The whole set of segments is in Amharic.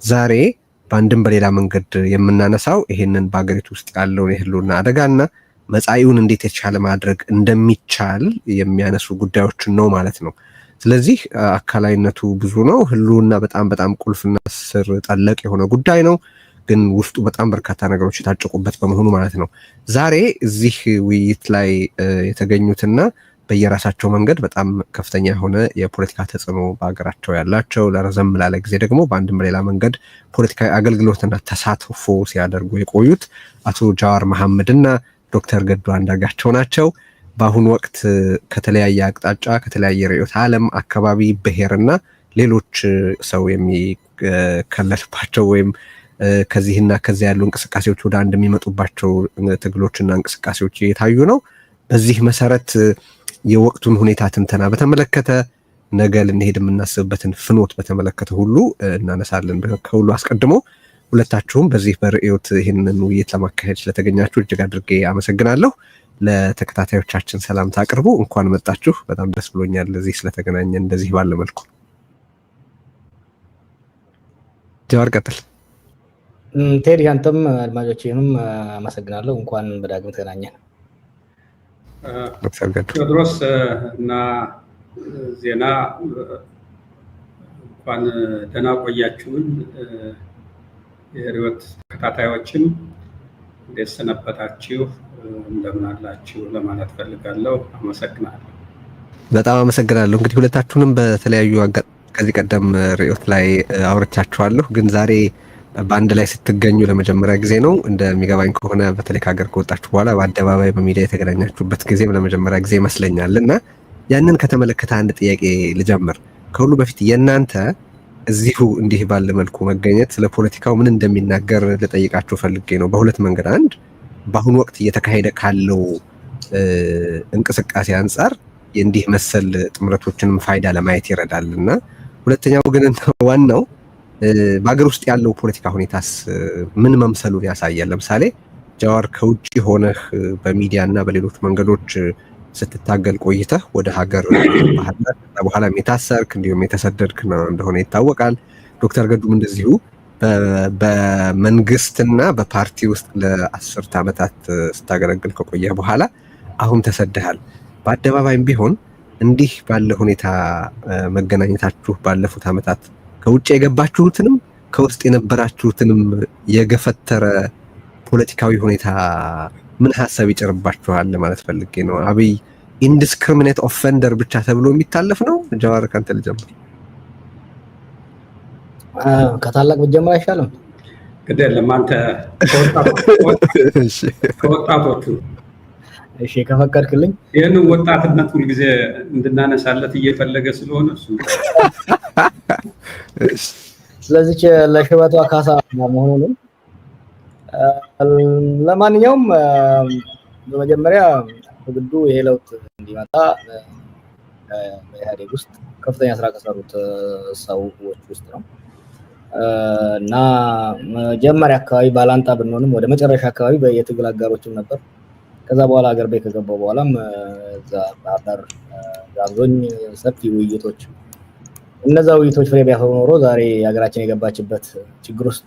ዛሬ በአንድም በሌላ መንገድ የምናነሳው ይሄንን በአገሪቱ ውስጥ ያለውን የህልውና አደጋና መጻኢውን እንዴት የተሻለ ማድረግ እንደሚቻል የሚያነሱ ጉዳዮችን ነው ማለት ነው። ስለዚህ አካላይነቱ ብዙ ነው። ህልውና በጣም ቁልፍና ስር ጠለቅ የሆነ ጉዳይ ነው፣ ግን ውስጡ በጣም በርካታ ነገሮች የታጨቁበት በመሆኑ ማለት ነው። ዛሬ እዚህ ውይይት ላይ የተገኙትና በየራሳቸው መንገድ በጣም ከፍተኛ የሆነ የፖለቲካ ተጽዕኖ በሀገራቸው ያላቸው ለረዘም ላለ ጊዜ ደግሞ በአንድም በሌላ መንገድ ፖለቲካዊ አገልግሎትና ተሳትፎ ሲያደርጉ የቆዩት አቶ ጃዋር መሐመድና ዶክተር ገዱ አንዳርጋቸው ናቸው። በአሁኑ ወቅት ከተለያየ አቅጣጫ ከተለያየ ርዕዮተ ዓለም አካባቢ ብሔርና ሌሎች ሰው የሚከለልባቸው ወይም ከዚህና ከዚያ ያሉ እንቅስቃሴዎች ወደ አንድ የሚመጡባቸው ትግሎችና እንቅስቃሴዎች እየታዩ ነው። በዚህ መሰረት የወቅቱን ሁኔታ ትንተና በተመለከተ ነገ ልንሄድ የምናስብበትን ፍኖት በተመለከተ ሁሉ እናነሳለን። ከሁሉ አስቀድሞ ሁለታችሁም በዚህ በርዕዮት ይህንን ውይይት ለማካሄድ ስለተገኛችሁ እጅግ አድርጌ አመሰግናለሁ። ለተከታታዮቻችን ሰላምታ አቅርቡ። እንኳን መጣችሁ። በጣም ደስ ብሎኛል እዚህ ስለተገናኘን እንደዚህ ባለ መልኩ። ጃዋር ቀጥል። ቴዲ አንተም አድማጮችንም አመሰግናለሁ። እንኳን በዳግም ተገናኘን። ዶክተር ገዱ ቴዎድሮስ እና ዜና እንኳን ደህና ቆያችሁን። የርዕዮት ተከታታዮችን እንዴት ሰነበታችሁ፣ እንደምን አላችሁ ለማለት ፈልጋለሁ። አመሰግናለሁ። በጣም አመሰግናለሁ። እንግዲህ ሁለታችሁንም በተለያዩ ከዚህ ቀደም ርዕዮት ላይ አውርቻችኋለሁ፣ ግን ዛሬ በአንድ ላይ ስትገኙ ለመጀመሪያ ጊዜ ነው። እንደሚገባኝ ከሆነ በተለይ ከሀገር ከወጣችሁ በኋላ በአደባባይ በሚዲያ የተገናኛችሁበት ጊዜም ለመጀመሪያ ጊዜ ይመስለኛል እና ያንን ከተመለከተ አንድ ጥያቄ ልጀምር። ከሁሉ በፊት የእናንተ እዚሁ እንዲህ ባለ መልኩ መገኘት ስለ ፖለቲካው ምን እንደሚናገር ልጠይቃችሁ ፈልጌ ነው። በሁለት መንገድ፣ አንድ በአሁኑ ወቅት እየተካሄደ ካለው እንቅስቃሴ አንጻር የእንዲህ መሰል ጥምረቶችንም ፋይዳ ለማየት ይረዳል እና ሁለተኛው ግን ዋናው በአገር ውስጥ ያለው ፖለቲካ ሁኔታስ ምን መምሰሉን ያሳያል። ለምሳሌ ጃዋር ከውጭ ሆነህ በሚዲያ እና በሌሎች መንገዶች ስትታገል ቆይተህ ወደ ሀገር በኋላ የታሰርክ እንዲሁም የተሰደድክ እንደሆነ ይታወቃል። ዶክተር ገዱም እንደዚሁ በመንግስትና በፓርቲ ውስጥ ለ10 ዓመታት ስታገለግል ከቆየህ በኋላ አሁን ተሰደሃል። በአደባባይም ቢሆን እንዲህ ባለ ሁኔታ መገናኘታችሁ ባለፉት ዓመታት ከውጭ የገባችሁትንም ከውስጥ የነበራችሁትንም የገፈተረ ፖለቲካዊ ሁኔታ ምን ሐሳብ ይጭርባችኋል ለማለት ፈልጌ ነው። አብይ ኢንዲስክሪሚኔት ኦፌንደር ብቻ ተብሎ የሚታለፍ ነው? ጃዋር ካንተ ልጀምር። ከታላቅ ብጀምር አይሻልም? ግድ የለም አንተ ከወጣቶቹ እሺ ከፈቀድክልኝ። ይህን ወጣትነት ሁልጊዜ እንድናነሳለት እየፈለገ ስለሆነ እሱ ስለዚህ ለሽበቷ ካሳ መሆኑን ለማንኛውም በመጀመሪያ በግዱ ይሄ ለውጥ እንዲመጣ በኢህአዴግ ውስጥ ከፍተኛ ስራ ከሰሩት ሰዎች ውስጥ ነው እና መጀመሪያ አካባቢ ባላንጣ ብንሆንም ወደ መጨረሻ አካባቢ የትግል አጋሮችም ነበር። ከዛ በኋላ ሀገር ቤት ከገባው በኋላም እዛ ባህር ጋብዞኝ ሰፊ ውይይቶች፣ እነዛ ውይይቶች ፍሬ ቢያፈሩ ኖሮ ዛሬ ሀገራችን የገባችበት ችግር ውስጥ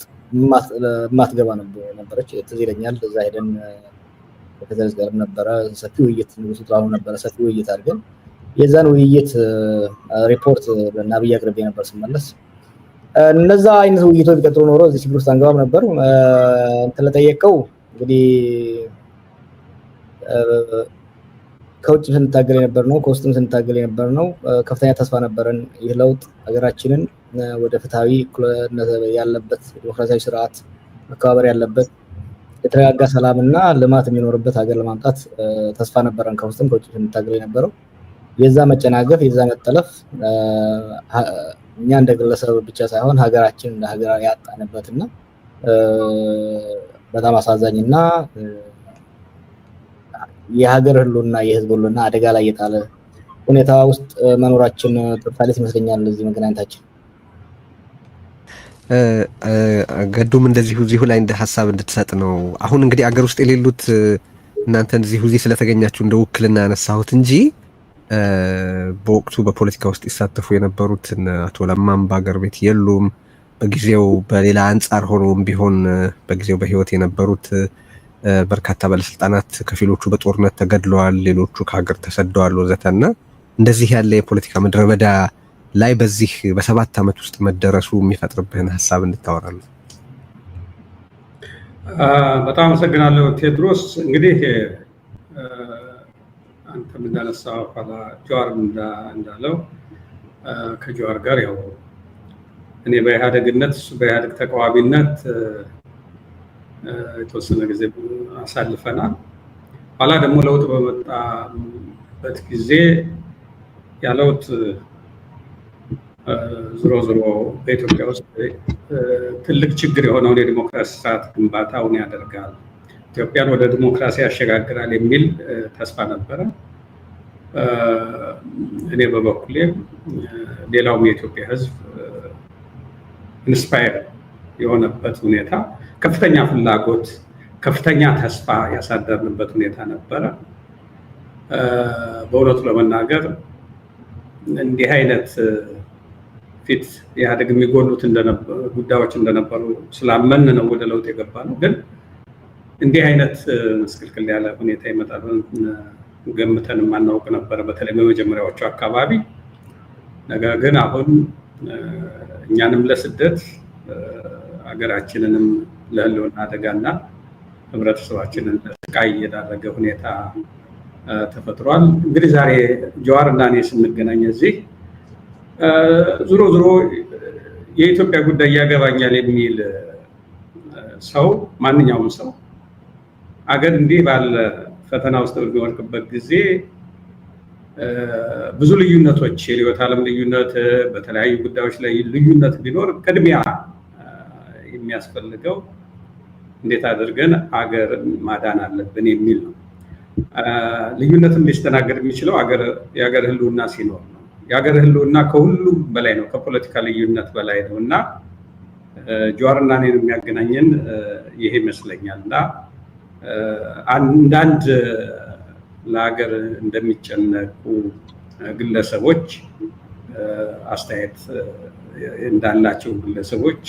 ማትገባ ነበረች። ትዝ ይለኛል እዛ ሄደን ከተዘዝ ጋር ነበረ ሰፊ ውይይት፣ ንጉሱ ጥላሁን ነበረ ሰፊ ውይይት አድርገን የዛን ውይይት ሪፖርት ለናብይ አቅርቤ ነበር ስመለስ። እነዛ አይነት ውይይቶች ቢቀጥሉ ኖሮ እዚህ ችግር ውስጥ አንገባም ነበር። እንትን ለጠየቀው እንግዲህ ከውጭ ስንታገል የነበር ነው፣ ከውስጥም ስንታገል የነበር ነው። ከፍተኛ ተስፋ ነበረን። ይህ ለውጥ ሀገራችንን ወደ ፍትሃዊ ያለበት ዲሞክራሲያዊ ስርዓት መከባበር ያለበት የተረጋጋ ሰላምና ልማት የሚኖርበት ሀገር ለማምጣት ተስፋ ነበረን። ከውስጥም ከውጭ ስንታገል የነበረው የዛ መጨናገፍ የዛ መጠለፍ እኛ እንደ ግለሰብ ብቻ ሳይሆን ሀገራችን እንደ ሀገር ያጣንበትና በጣም አሳዛኝና የሀገር ህልውና የህዝብ ህልውና አደጋ ላይ የጣለ ሁኔታ ውስጥ መኖራችን ተርታለች ይመስለኛል እዚህ መገናኘታችን። ገዱም እንደዚሁ ላይ እንደ ሀሳብ እንድትሰጥ ነው። አሁን እንግዲህ አገር ውስጥ የሌሉት እናንተ እዚህ ስለተገኛችሁ እንደ ውክልና ያነሳሁት እንጂ በወቅቱ በፖለቲካ ውስጥ ይሳተፉ የነበሩት አቶ ለማም በአገር ቤት የሉም። በጊዜው በሌላ አንጻር ሆኖም ቢሆን በጊዜው በህይወት የነበሩት በርካታ ባለስልጣናት ከፊሎቹ በጦርነት ተገድለዋል፣ ሌሎቹ ከሀገር ተሰደዋል ወዘተና እንደዚህ ያለ የፖለቲካ ምድረ በዳ ላይ በዚህ በ7 ዓመት ውስጥ መደረሱ የሚፈጥርብህን ሀሳብ እንድታወራለን። በጣም አመሰግናለሁ ቴድሮስ። እንግዲህ አንተም እንዳነሳው ኋላ ጀዋር እንዳለው ከጀዋር ጋር ያው እኔ በኢህአዴግነት እሱ በኢህአዴግ ተቃዋሚነት የተወሰነ ጊዜ አሳልፈናል። ኋላ ደግሞ ለውጥ በመጣበት ጊዜ ያለውት ዞሮ በኢትዮጵያ ውስጥ ትልቅ ችግር የሆነውን የዲሞክራሲ ስርዓት ግንባታውን ያደርጋል፣ ኢትዮጵያን ወደ ዲሞክራሲ ያሸጋግራል የሚል ተስፋ ነበረ። እኔ በበኩሌ ሌላውም የኢትዮጵያ ሕዝብ ኢንስፓየር የሆነበት ሁኔታ፣ ከፍተኛ ፍላጎት፣ ከፍተኛ ተስፋ ያሳደርንበት ሁኔታ ነበረ። በእውነቱ ለመናገር እንዲህ አይነት ፊት ኢህአዴግ የሚጎሉት ጉዳዮች እንደነበሩ ስላመን ነው ወደ ለውጥ የገባ ነው። ግን እንዲህ አይነት ምስቅልቅል ያለ ሁኔታ ይመጣል ገምተን የማናውቅ ነበረ፣ በተለይ በመጀመሪያዎቹ አካባቢ። ነገር ግን አሁን እኛንም ለስደት ሀገራችንንም ለህልውና አደጋና ህብረተሰባችንን ለስቃይ የዳረገ ሁኔታ ተፈጥሯል። እንግዲህ ዛሬ ጀዋር እና እኔ ስንገናኝ እዚህ ዞሮ የኢትዮጵያ ጉዳይ ያገባኛል የሚል ሰው ማንኛውም ሰው አገር እንዲህ ባለ ፈተና ውስጥ በሚወድቅበት ጊዜ ብዙ ልዩነቶች፣ የርዕዮተ ዓለም ልዩነት፣ በተለያዩ ጉዳዮች ላይ ልዩነት ቢኖር ቅድሚያ የሚያስፈልገው እንዴት አድርገን አገር ማዳን አለብን የሚል ነው። ልዩነትም ሊስተናገድ የሚችለው የአገር ህልውና ሲኖር ነው። የአገር ህልውና ከሁሉም በላይ ነው፣ ከፖለቲካ ልዩነት በላይ ነው እና ጀዋርና እኔን የሚያገናኘን ይሄ ይመስለኛል። እና አንዳንድ ለሀገር እንደሚጨነቁ ግለሰቦች አስተያየት እንዳላቸው ግለሰቦች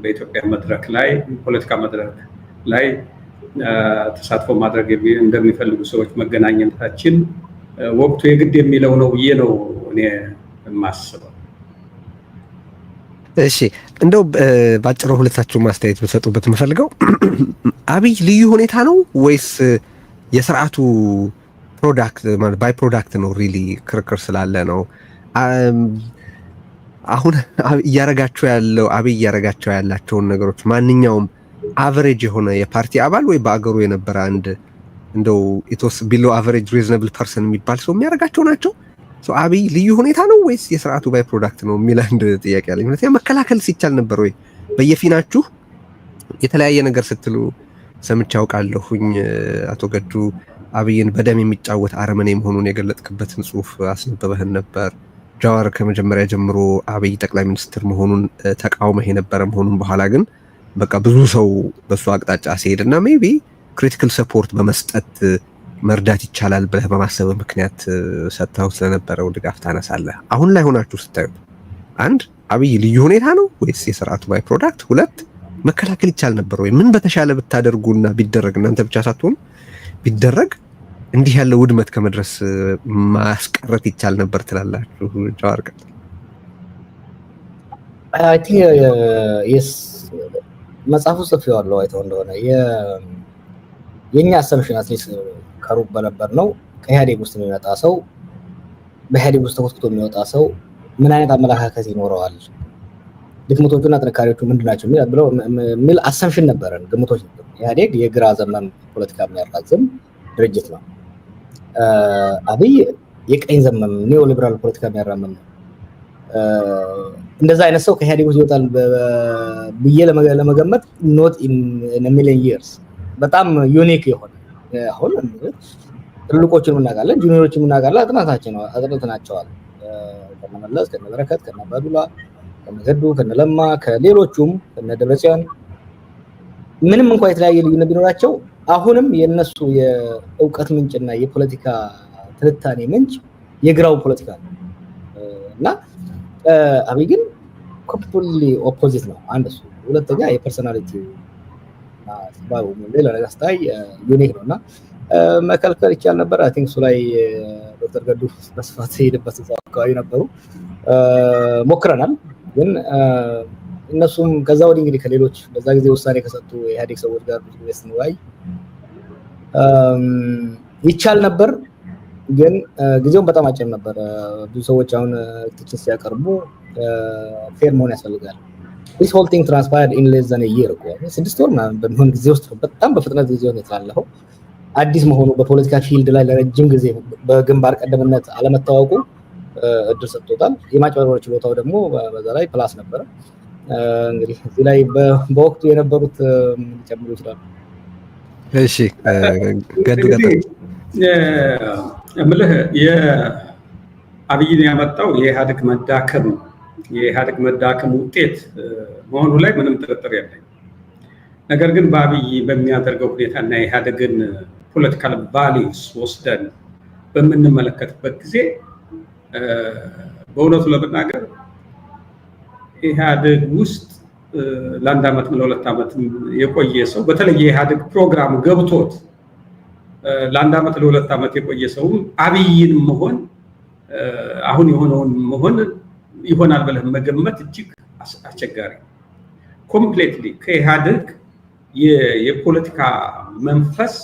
በኢትዮጵያ መድረክ ላይ ፖለቲካ መድረክ ላይ ተሳትፎ ማድረግ እንደሚፈልጉ ሰዎች መገናኘታችን ወቅቱ የግድ የሚለው ነው ብዬ ነው እኔ የማስበው። እሺ እንደው ባጭሩ ሁለታችሁ ማስተያየት ብትሰጡበት የምፈልገው አብይ ልዩ ሁኔታ ነው ወይስ የስርዓቱ ፕሮዳክት ማለት ባይ ፕሮዳክት ነው? ሪሊ ክርክር ስላለ ነው። አሁን እያረጋቸው ያላቸውን ነገሮች ማንኛውም አቨሬጅ የሆነ የፓርቲ አባል ወይ በአገሩ የነበረ አንድ እንደው ኢትስ ቢሎ አቨሬጅ ሪዝነብል ፐርሰን የሚባል ሰው የሚያረጋቸው ናቸው? አብይ ልዩ ሁኔታ ነው ወይስ የስርዓቱ ባይ ፕሮዳክት ነው የሚል አንድ ጥያቄ አለኝ። ምክንያቱም መከላከል ሲቻል ነበር ወይ? በየፊናችሁ የተለያየ ነገር ስትሉ ሰምቼ አውቃለሁኝ። አቶ ገዱ አብይን በደም የሚጫወት አረመኔ መሆኑን የገለጥክበትን ጽሁፍ አስነበበህን ነበር። ጀዋር ከመጀመሪያ ጀምሮ አብይ ጠቅላይ ሚኒስትር መሆኑን ተቃውመህ የነበረ መሆኑን በኋላ ግን በቃ ብዙ ሰው በሱ አቅጣጫ ሲሄድና ሜቢ ክሪቲካል ሰፖርት በመስጠት መርዳት ይቻላል ብለህ በማሰብ ምክንያት ሰጥተው ስለነበረው ድጋፍ ታነሳለህ። አሁን ላይ ሆናችሁ ስታዩት አንድ አብይ ልዩ ሁኔታ ነው ወይስ የስርዓቱ ባይ ፕሮዳክት? ሁለት መከላከል ይቻል ነበር ወይ? ምን በተሻለ ብታደርጉና ቢደረግ እናንተ ብቻ ሳትሆኑ ቢደረግ እንዲህ ያለ ውድመት ከመድረስ ማስቀረት ይቻል ነበር ትላላችሁ? ጀዋር ቀጥ አይ ቲንክ መጽሐፉ ጽፌዋለሁ አይተው እንደሆነ የኛ አሰምሽን አትሊስት ከሩቅ በነበር ነው። ከኢህአዴግ ውስጥ የሚመጣ ሰው በኢህአዴግ ውስጥ ተኮትኩቶ የሚወጣ ሰው ምን አይነት አመለካከት ይኖረዋል፣ ድክመቶቹና ጥንካሬዎቹ ምንድናቸው የሚል አሰምሽን ነበረን፣ ግምቶች ነበሩ። ኢህአዴግ የግራ ዘመን ፖለቲካ የሚያራዝም ድርጅት ነው። አብይ የቀኝ ዘመን ኒዮ ሊበራል ፖለቲካ የሚያራምም ነው። እንደዛ አይነት ሰው ከኢህአዴግ ውስጥ ይወጣል ብዬ ለመገመት ኖት ኢን ሚሊየን ይርስ በጣም ዩኒክ የሆነ አሁን ትልቆችን እናውቃለን፣ ጁኒየሮችን እናውቃለን። አጥናታቸዋል ከነመለስ ከነበረከት ከነባዱላ ከነገዱ ከነለማ ከሌሎቹም ከነደብረጽዮን ምንም እንኳን የተለያየ ልዩነት ቢኖራቸው አሁንም የነሱ የእውቀት ምንጭና የፖለቲካ ትንታኔ ምንጭ የግራው ፖለቲካ ነው እና አብይ ግን ኮምፕሊትሊ ኦፖዚት ነው። አንድ እሱ፣ ሁለተኛ የፐርሰናሊቲ ባው ሌላ ነገር ስታይ ዩኒክ ነውና መከልከል ይቻል ነበር። አይ ቲንክ እሱ ላይ ዶክተር ገዱ በስፋት ሄደበት አካባቢ ነበሩ፣ ሞክረናል። ግን እነሱም ከዛ ወዲህ እንግዲህ ከሌሎች በዛ ጊዜ ውሳኔ ከሰጡ የኢህአዴግ ሰዎች ጋር ብዙ ጊዜ ስንወያይ ይቻል ነበር፣ ግን ጊዜውን በጣም አጭር ነበር። ብዙ ሰዎች አሁን ትችት ሲያቀርቡ ፌር መሆን ያስፈልጋል። this whole thing transpired in less than a year እኮ 6 ወር ምናምን በሚሆን ጊዜ ውስጥ በጣም በፍጥነት ጊዜውን የተላለፈው አዲስ መሆኑ በፖለቲካ ፊልድ ላይ ለረጅም ጊዜ በግንባር ቀደምነት አለመታወቁ እድል ሰጥቶታል። የማጭበርበር ችሎታው ደግሞ በዛ ላይ ፕላስ ነበረ። እንግዲህ እዚህ ላይ በወቅቱ የነበሩት ሊጨምሩ ይችላሉ። እሺ ገዱ ቀጥል። እምልህ የአብይን ያመጣው የኢህአዴግ መዳከም ውጤት መሆኑ ላይ ምንም ጥርጥር የለኝም። ነገር ግን በአብይ በሚያደርገው ሁኔታና የኢህአዴግን ፖለቲካል ቫሊዩስ ወስደን በምንመለከትበት ጊዜ በእውነቱ ለመናገር ኢህአዴግ ውስጥ ለአንድ ዓመት ለሁለት ዓመት የቆየ ሰው በተለይ የኢህአዴግ ፕሮግራም ገብቶት ለአንድ ዓመት ለሁለት ዓመት የቆየ ሰውም አብይን መሆን አሁን የሆነውን መሆን ይሆናል ብለህ መገመት እጅግ አስቸጋሪ። ኮምፕሊትሊ ከኢህአዴግ የፖለቲካ መንፈስ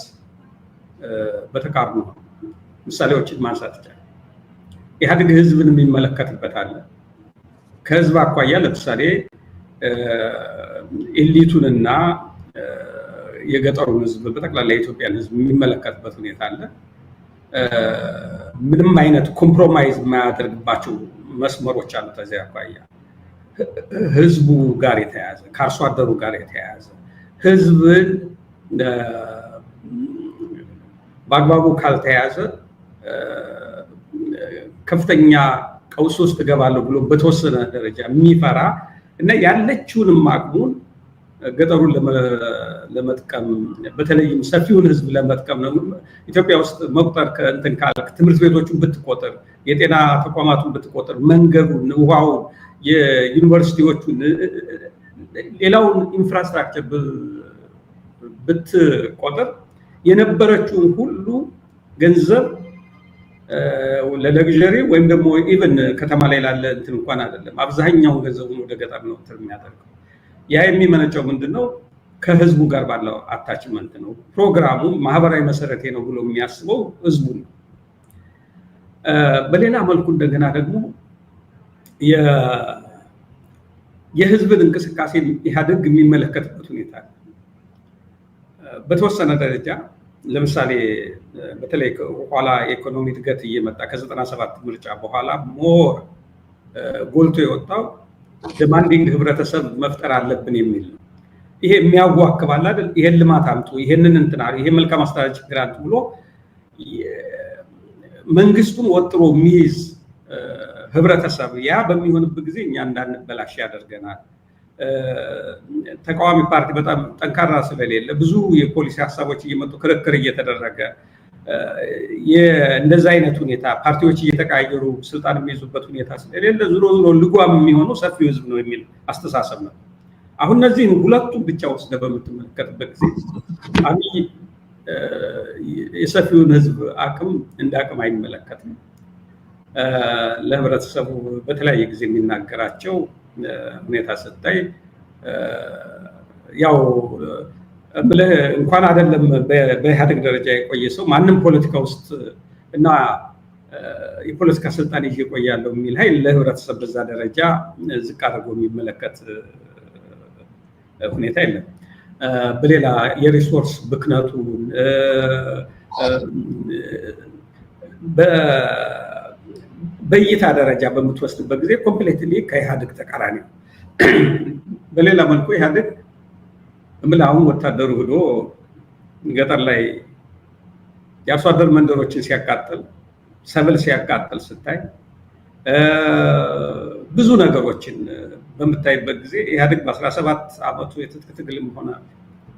በተቃርኖ ምሳሌዎችን ማንሳት ይቻላል። ኢህአዴግ ህዝብን የሚመለከትበት አለ። ከህዝብ አኳያ ለምሳሌ ኤሊቱንና የገጠሩን ህዝብ በጠቅላላ የኢትዮጵያን ህዝብ የሚመለከትበት ሁኔታ አለ። ምንም አይነት ኮምፕሮማይዝ የማያደርግባቸው መስመሮች አሉ። ከዚያ አኳያ ህዝቡ ጋር የተያያዘ ከአርሶ አደሩ ጋር የተያያዘ ህዝብን በአግባቡ ካልተያዘ ከፍተኛ ቀውስ ውስጥ እገባለሁ ብሎ በተወሰነ ደረጃ የሚፈራ እና ያለችውንም አቅሙን ገጠሩን ለመጥቀም በተለይም ሰፊውን ህዝብ ለመጥቀም ነው። ኢትዮጵያ ውስጥ መቁጠር ከእንትን ካልክ ትምህርት ቤቶቹን ብትቆጥር፣ የጤና ተቋማቱን ብትቆጥር፣ መንገዱን፣ ውሃውን፣ የዩኒቨርሲቲዎቹን፣ ሌላውን ኢንፍራስትራክቸር ብትቆጥር የነበረችውን ሁሉ ገንዘብ ለለግዠሪ ወይም ደግሞ ኢቭን ከተማ ላይ ላለ እንትን እንኳን አይደለም፣ አብዛኛውን ገንዘቡን ወደ ገጠር ነው የሚያደርገው። ያ የሚመነጨው ምንድነው? ከህዝቡ ጋር ባለው አታችመንት ነው። ፕሮግራሙ ማህበራዊ መሰረቴ ነው ብሎ የሚያስበው ህዝቡ ነው። በሌላ መልኩ እንደገና ደግሞ የህዝብን እንቅስቃሴ ኢህአዴግ የሚመለከትበት ሁኔታ ነው። በተወሰነ ደረጃ ለምሳሌ በተለይ ኋላ የኢኮኖሚ እድገት እየመጣ ከ97 ምርጫ በኋላ ሞር ጎልቶ የወጣው ዲማንዲንግ ህብረተሰብ መፍጠር አለብን የሚል ነው። ይሄ የሚያዋክባል አይደል? ይሄን ልማት አምጡ፣ ይሄንን እንትና፣ ይሄ መልካም አስተዳደር ችግር አምጡ ብሎ መንግስቱን ወጥሮ የሚይዝ ህብረተሰብ ያ በሚሆንበት ጊዜ እኛ እንዳንበላሽ ያደርገናል። ተቃዋሚ ፓርቲ በጣም ጠንካራ ስለሌለ ብዙ የፖሊሲ ሀሳቦች እየመጡ ክርክር እየተደረገ እንደዛ አይነት ሁኔታ ፓርቲዎች እየተቀያየሩ ስልጣን የሚይዙበት ሁኔታ ስለሌለ ዞሮ ልጓም የሚሆነው ሰፊው ህዝብ ነው የሚል አስተሳሰብ ነው። አሁን እነዚህን ሁለቱም ብቻ ወስደህ በምትመለከትበት ጊዜ አብይ የሰፊውን ህዝብ አቅም እንደ አቅም አይመለከትም። ለህብረተሰቡ በተለያየ ጊዜ የሚናገራቸው ሁኔታ ስታይ ያው ብለህ እንኳን አይደለም በኢህአዴግ ደረጃ የቆየ ሰው ማንም ፖለቲካ ውስጥ እና የፖለቲካ ስልጣን ይዤ እቆያለሁ የሚል ኃይል ለህብረተሰብ በዛ ደረጃ ዝቅ አድርጎ የሚመለከት ሁኔታ የለም። በሌላ የሪሶርስ ብክነቱን በእይታ ደረጃ በምትወስድበት ጊዜ ኮምፕሌትሊ ከኢህአዴግ ተቃራኒ ነው። በሌላ መልኩ ኢህአዴግ አሁን ወታደሩ ሄዶ ገጠር ላይ የአርሶ አደር መንደሮችን ሲያቃጥል፣ ሰብል ሲያቃጥል ስታይ ብዙ ነገሮችን በምታይበት ጊዜ ኢህአዴግ በ17 ዓመቱ የትጥቅ ትግልም ሆነ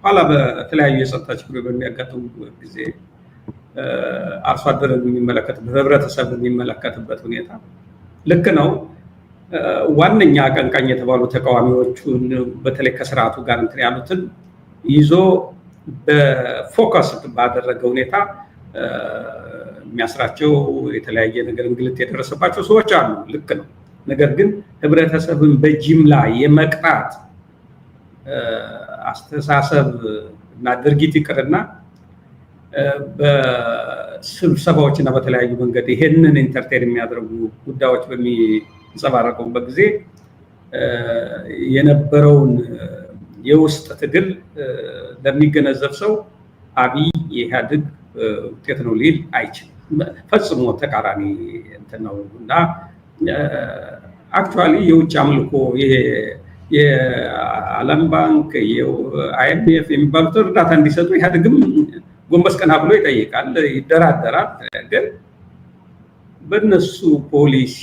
ኋላ በተለያዩ የጸጥታ ችግሮች በሚያጋጥሙበት ጊዜ አርሶ አደርን የሚመለከትበት ህብረተሰብ የሚመለከትበት ሁኔታ ልክ ነው። ዋነኛ አቀንቃኝ የተባሉ ተቃዋሚዎቹን በተለይ ከስርዓቱ ጋር እንትን ያሉትን ይዞ በፎከስ ባደረገ ሁኔታ የሚያስራቸው የተለያየ ነገር እንግልት የደረሰባቸው ሰዎች አሉ። ልክ ነው። ነገር ግን ህብረተሰብን በጅምላ የመቅጣት አስተሳሰብ እና ድርጊት ይቅርና በስብሰባዎች እና በተለያዩ መንገድ ይሄንን ኢንተርቴን የሚያደርጉ ጉዳዮች በሚንጸባረቁበት ጊዜ የነበረውን የውስጥ ትግል ለሚገነዘብ ሰው አብይ የኢህአዴግ ውጤት ነው ሊል አይችልም። ፈጽሞ ተቃራኒ እንትን ነው እና አክቹዋሊ የውጭ አምልኮ ይሄ የዓለም ባንክ የአይኤምኤፍ የሚባሉት እርዳታ እንዲሰጡ ኢህአዴግም ጎንበስ ቀና ብሎ ይጠይቃል፣ ይደራደራል። ግን በእነሱ ፖሊሲ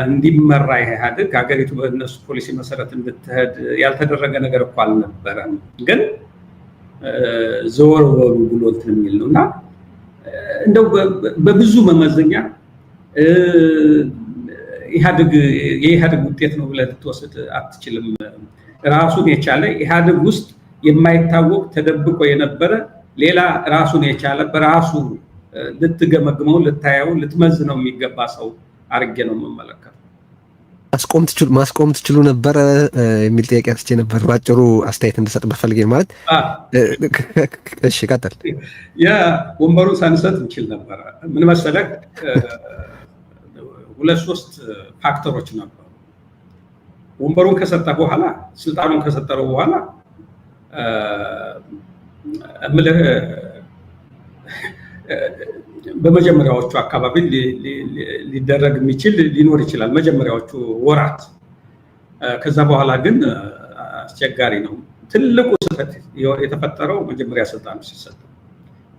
እንዲመራ ኢህአዴግ ሀገሪቱ በእነሱ ፖሊሲ መሰረት እንድትሄድ ያልተደረገ ነገር እኮ አልነበረም። ግን ዘወር በሉ ብሎ እንትን የሚል ነው እና እንደው በብዙ መመዘኛ የኢህአዴግ ውጤት ነው ብለህ ልትወስድ አትችልም። ራሱን የቻለ ኢህአዴግ ውስጥ የማይታወቅ ተደብቆ የነበረ ሌላ ራሱን የቻለ በራሱ ልትገመግመው ልታየው ልትመዝነው የሚገባ ሰው አድርጌ ነው የምመለከተው። ማስቆም ትችሉ ነበረ የሚል ጥያቄ አንስቼ ነበር። ባጭሩ አስተያየት እንድሰጥበት ፈልጌ ማለት እሺ፣ ቀጥል። ወንበሩን ሳንሰጥ እንችል ነበረ። ምን መሰለህ፣ 2-3 ፋክተሮች ነበሩ። ወንበሩን ከሰጠ በኋላ ስልጣኑን ከሰጠረው በኋላ እምልህ በመጀመሪያዎቹ አካባቢ ሊደረግ የሚችል ሊኖር ይችላል፣ መጀመሪያዎቹ ወራት። ከዛ በኋላ ግን አስቸጋሪ ነው። ትልቁ ስህተት የተፈጠረው መጀመሪያ ስልጣኑ ሲሰጥ።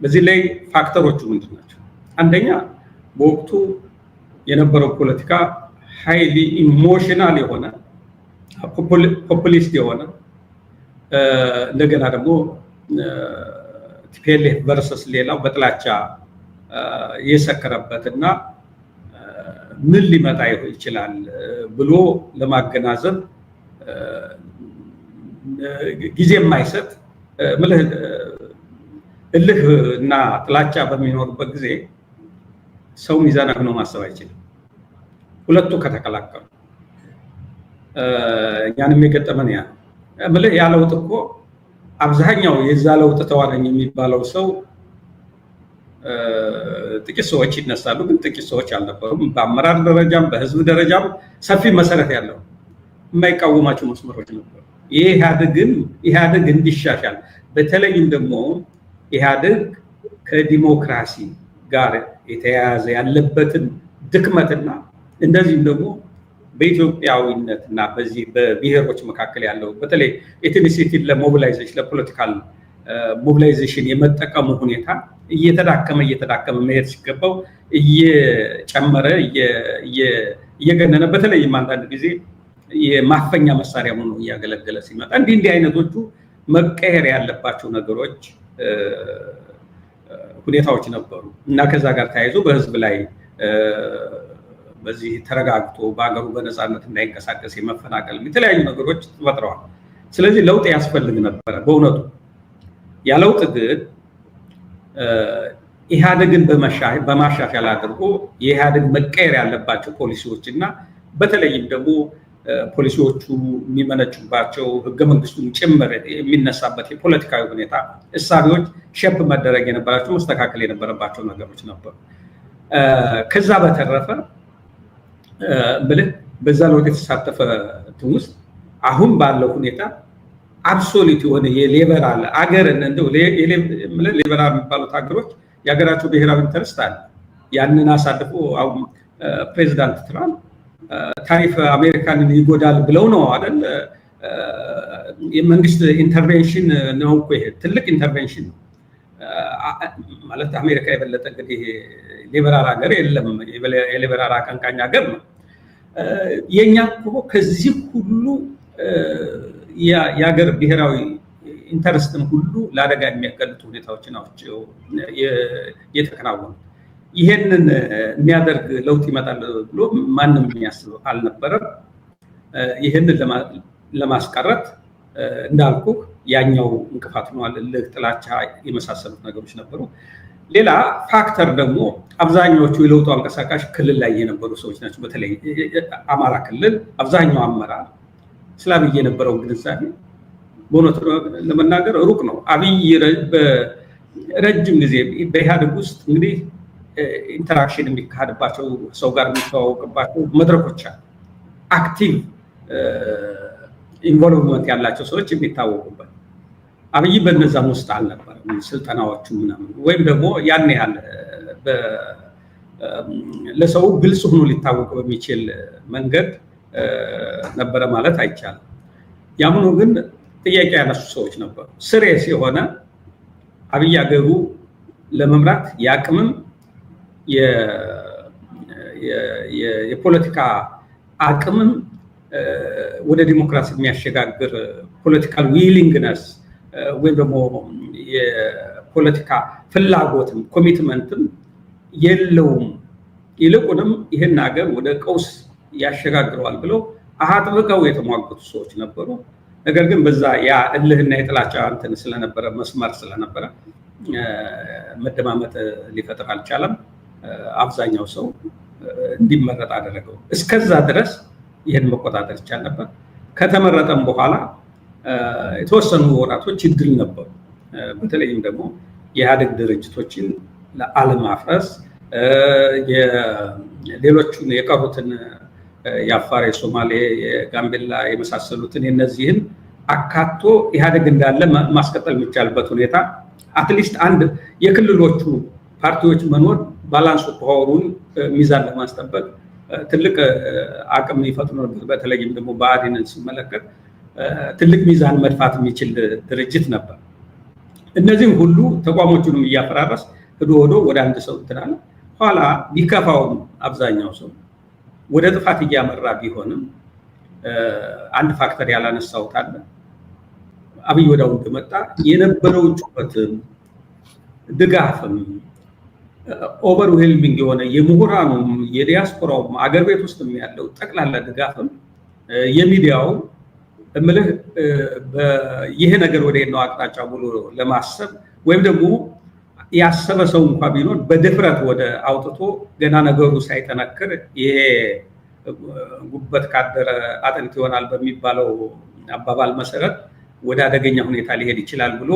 በዚህ ላይ ፋክተሮቹ ምንድን ናቸው? አንደኛ በወቅቱ የነበረው ፖለቲካ ሃይሊ ኢሞሽናል የሆነ ፖፑሊስት የሆነ እንደገና ደግሞ ቲፒኤልኤፍ ቨርሰስ ሌላው በጥላቻ የሰከረበት እና ምን ሊመጣ ይችላል ብሎ ለማገናዘብ ጊዜ የማይሰጥ እልህ እና ጥላቻ በሚኖርበት ጊዜ ሰው ሚዛናዊ ሆኖ ማሰብ አይችልም። ሁለቱ ከተቀላቀሉ እኛንም የገጠመን ያ ምልህ ያለውጥ እኮ አብዛኛው የዛ ለውጥ ተዋናኝ የሚባለው ሰው ጥቂት ሰዎች ይነሳሉ፣ ግን ጥቂት ሰዎች አልነበሩም። በአመራር ደረጃም በህዝብ ደረጃም ሰፊ መሰረት ያለው የማይቃወማቸው መስመሮች ነበሩ። ኢህአዴግ እንዲሻሻል በተለይም ደግሞ ኢህአዴግ ከዲሞክራሲ ጋር የተያያዘ ያለበትን ድክመትና እንደዚህም ደግሞ በኢትዮጵያዊነት እና በዚህ በብሔሮች መካከል ያለው በተለይ ኤትኒሲቲን ለሞቢላይዜሽን ለፖለቲካል ሞቢላይዜሽን የመጠቀሙ ሁኔታ እየተዳከመ መሄድ ሲገባው እየጨመረ እየገነነ በተለይም አንዳንድ ጊዜ የማፈኛ መሳሪያ ሆኖ እያገለገለ ሲመጣ እንዲህ አይነቶቹ መቀየር ያለባቸው ነገሮች ሁኔታዎች ነበሩ እና ከዛ ጋር ተያይዞ በህዝብ ላይ በዚህ ተረጋግቶ በአገሩ በነፃነት እንዳይንቀሳቀስ የመፈናቀል የተለያዩ ነገሮች ተፈጥረዋል። ስለዚህ ለውጥ ያስፈልግ ነበረ በእውነቱ። ያ ለውጥ ግን ኢህአዴግን በማሻሻል አድርጎ የኢህአዴግ መቀየር ያለባቸው ፖሊሲዎች እና በተለይም ደግሞ ፖሊሲዎቹ የሚመነጩባቸው ህገ መንግስቱን ጭምር የሚነሳበት የፖለቲካዊ ሁኔታ እሳቤዎች ሸፕ መደረግ የነበራቸው መስተካከል የነበረባቸው ነገሮች ነበሩ። ከዛ በተረፈ ብልህ በዛ ለውጥ የተሳተፈ ውስጥ አሁን ባለው ሁኔታ አብሶሉት የሆነ የሊበራል አገርን እንደው ሊበራል የሚባሉት ሀገሮች የሀገራቸው ብሔራዊ ኢንተረስት አለ። ያንን አሳልፎ አሁን ፕሬዚዳንት ትራምፕ ታሪፍ አሜሪካንን ይጎዳል ብለው ነው አይደል? የመንግስት ኢንተርቬንሽን ነው እኮ ይሄ ትልቅ ኢንተርቬንሽን ነው ማለት። አሜሪካ የበለጠ እንግዲህ ሊበራል ሀገር የለም፣ የሊበራል አቀንቃኝ ሀገር ነው። የኛ እኮ ከዚህ ሁሉ የሀገር ብሔራዊ ኢንተረስትን ሁሉ ለአደጋ የሚያጋልጡ ሁኔታዎች ናቸው የተከናወኑ። ይሄንን የሚያደርግ ለውጥ ይመጣል ብሎ ማንም የሚያስብ አልነበረም። ይሄንን ለማስቀረት እንዳልኩ ያኛው እንቅፋት ሆኗል። ጥላቻ የመሳሰሉት ነገሮች ነበሩ። ሌላ ፋክተር ደግሞ አብዛኛዎቹ የለውጡ አንቀሳቃሽ ክልል ላይ የነበሩ ሰዎች ናቸው። በተለይ አማራ ክልል አብዛኛው አመራር ስለ አብይ የነበረው ግንዛቤ በእውነቱ ለመናገር ሩቅ ነው። አብይ በረጅም ጊዜ በኢህአዴግ ውስጥ እንግዲህ ኢንተራክሽን የሚካሄድባቸው ሰው ጋር የሚተዋወቅባቸው መድረኮች አሉ። አክቲቭ ኢንቮልቭመንት ያላቸው ሰዎች የሚታወቁበት አብይ በነዛም ውስጥ አልነበረም። ስልጠናዎቹ ምናምን ወይም ደግሞ ያን ያህል ለሰው ግልጽ ሆኖ ሊታወቅ በሚችል መንገድ ነበረ ማለት አይቻልም። ያምኑ ግን ጥያቄ ያነሱ ሰዎች ነበሩ። ስሬስ የሆነ አብይ አገሩ ለመምራት የአቅምም የፖለቲካ አቅምም ወደ ዲሞክራሲ የሚያሸጋግር ፖለቲካል ዊሊንግነስ ወይም ደግሞ የፖለቲካ ፍላጎትም ኮሚትመንትም የለውም። ይልቁንም ይህን ሀገር ወደ ቀውስ ያሸጋግረዋል ብለው አጥብቀው የተሟገቱ ሰዎች ነበሩ። ነገር ግን በዛ ያ እልህና የጥላቻ እንትን ስለነበረ መስመር ስለነበረ መደማመጥ ሊፈጥር አልቻለም። አብዛኛው ሰው እንዲመረጥ አደረገው። እስከዛ ድረስ ይህን መቆጣጠር ይቻል ነበር። ከተመረጠም በኋላ የተወሰኑ ወራቶች ይድል ነበሩ። በተለይም ደግሞ የኢህአዴግ ድርጅቶችን ለአለማፍረስ ሌሎቹን የቀሩትን የአፋር፣ የሶማሌ፣ የጋምቤላ የመሳሰሉትን የነዚህን አካቶ ኢህአዴግ እንዳለ ማስቀጠል የሚቻልበት ሁኔታ አትሊስት አንድ የክልሎቹ ፓርቲዎች መኖር ባላንስ ፓወሩን ሚዛን ለማስጠበቅ ትልቅ አቅም ይፈጥሩ ነበር። በተለይም ደግሞ ብአዴንን ሲመለከት ትልቅ ሚዛን መድፋት የሚችል ድርጅት ነበር። እነዚህም ሁሉ ተቋሞቹንም እያፈራረስ ሄዶ ወደ አንድ ሰው እንትናለ ኋላ ቢከፋውም አብዛኛው ሰው ወደ ጥፋት እያመራ ቢሆንም አንድ ፋክተር ያላነሳውት አለ። አብይ ወዳው እንደመጣ የነበረው ጩኸትም ድጋፍም ኦቨርዌልሚንግ የሆነ የምሁራኑም የዲያስፖራውም አገር ቤት ውስጥም ያለው ጠቅላላ ድጋፍም የሚዲያው እምልህ ይሄ ነገር ወደ ነው አቅጣጫ ብሎ ለማሰብ ወይም ደግሞ ያሰበ ሰው እንኳን ቢኖር በድፍረት ወደ አውጥቶ ገና ነገሩ ሳይጠነክር ይሄ ጉበት ካደረ አጥንት ይሆናል በሚባለው አባባል መሰረት ወደ አደገኛ ሁኔታ ሊሄድ ይችላል ብሎ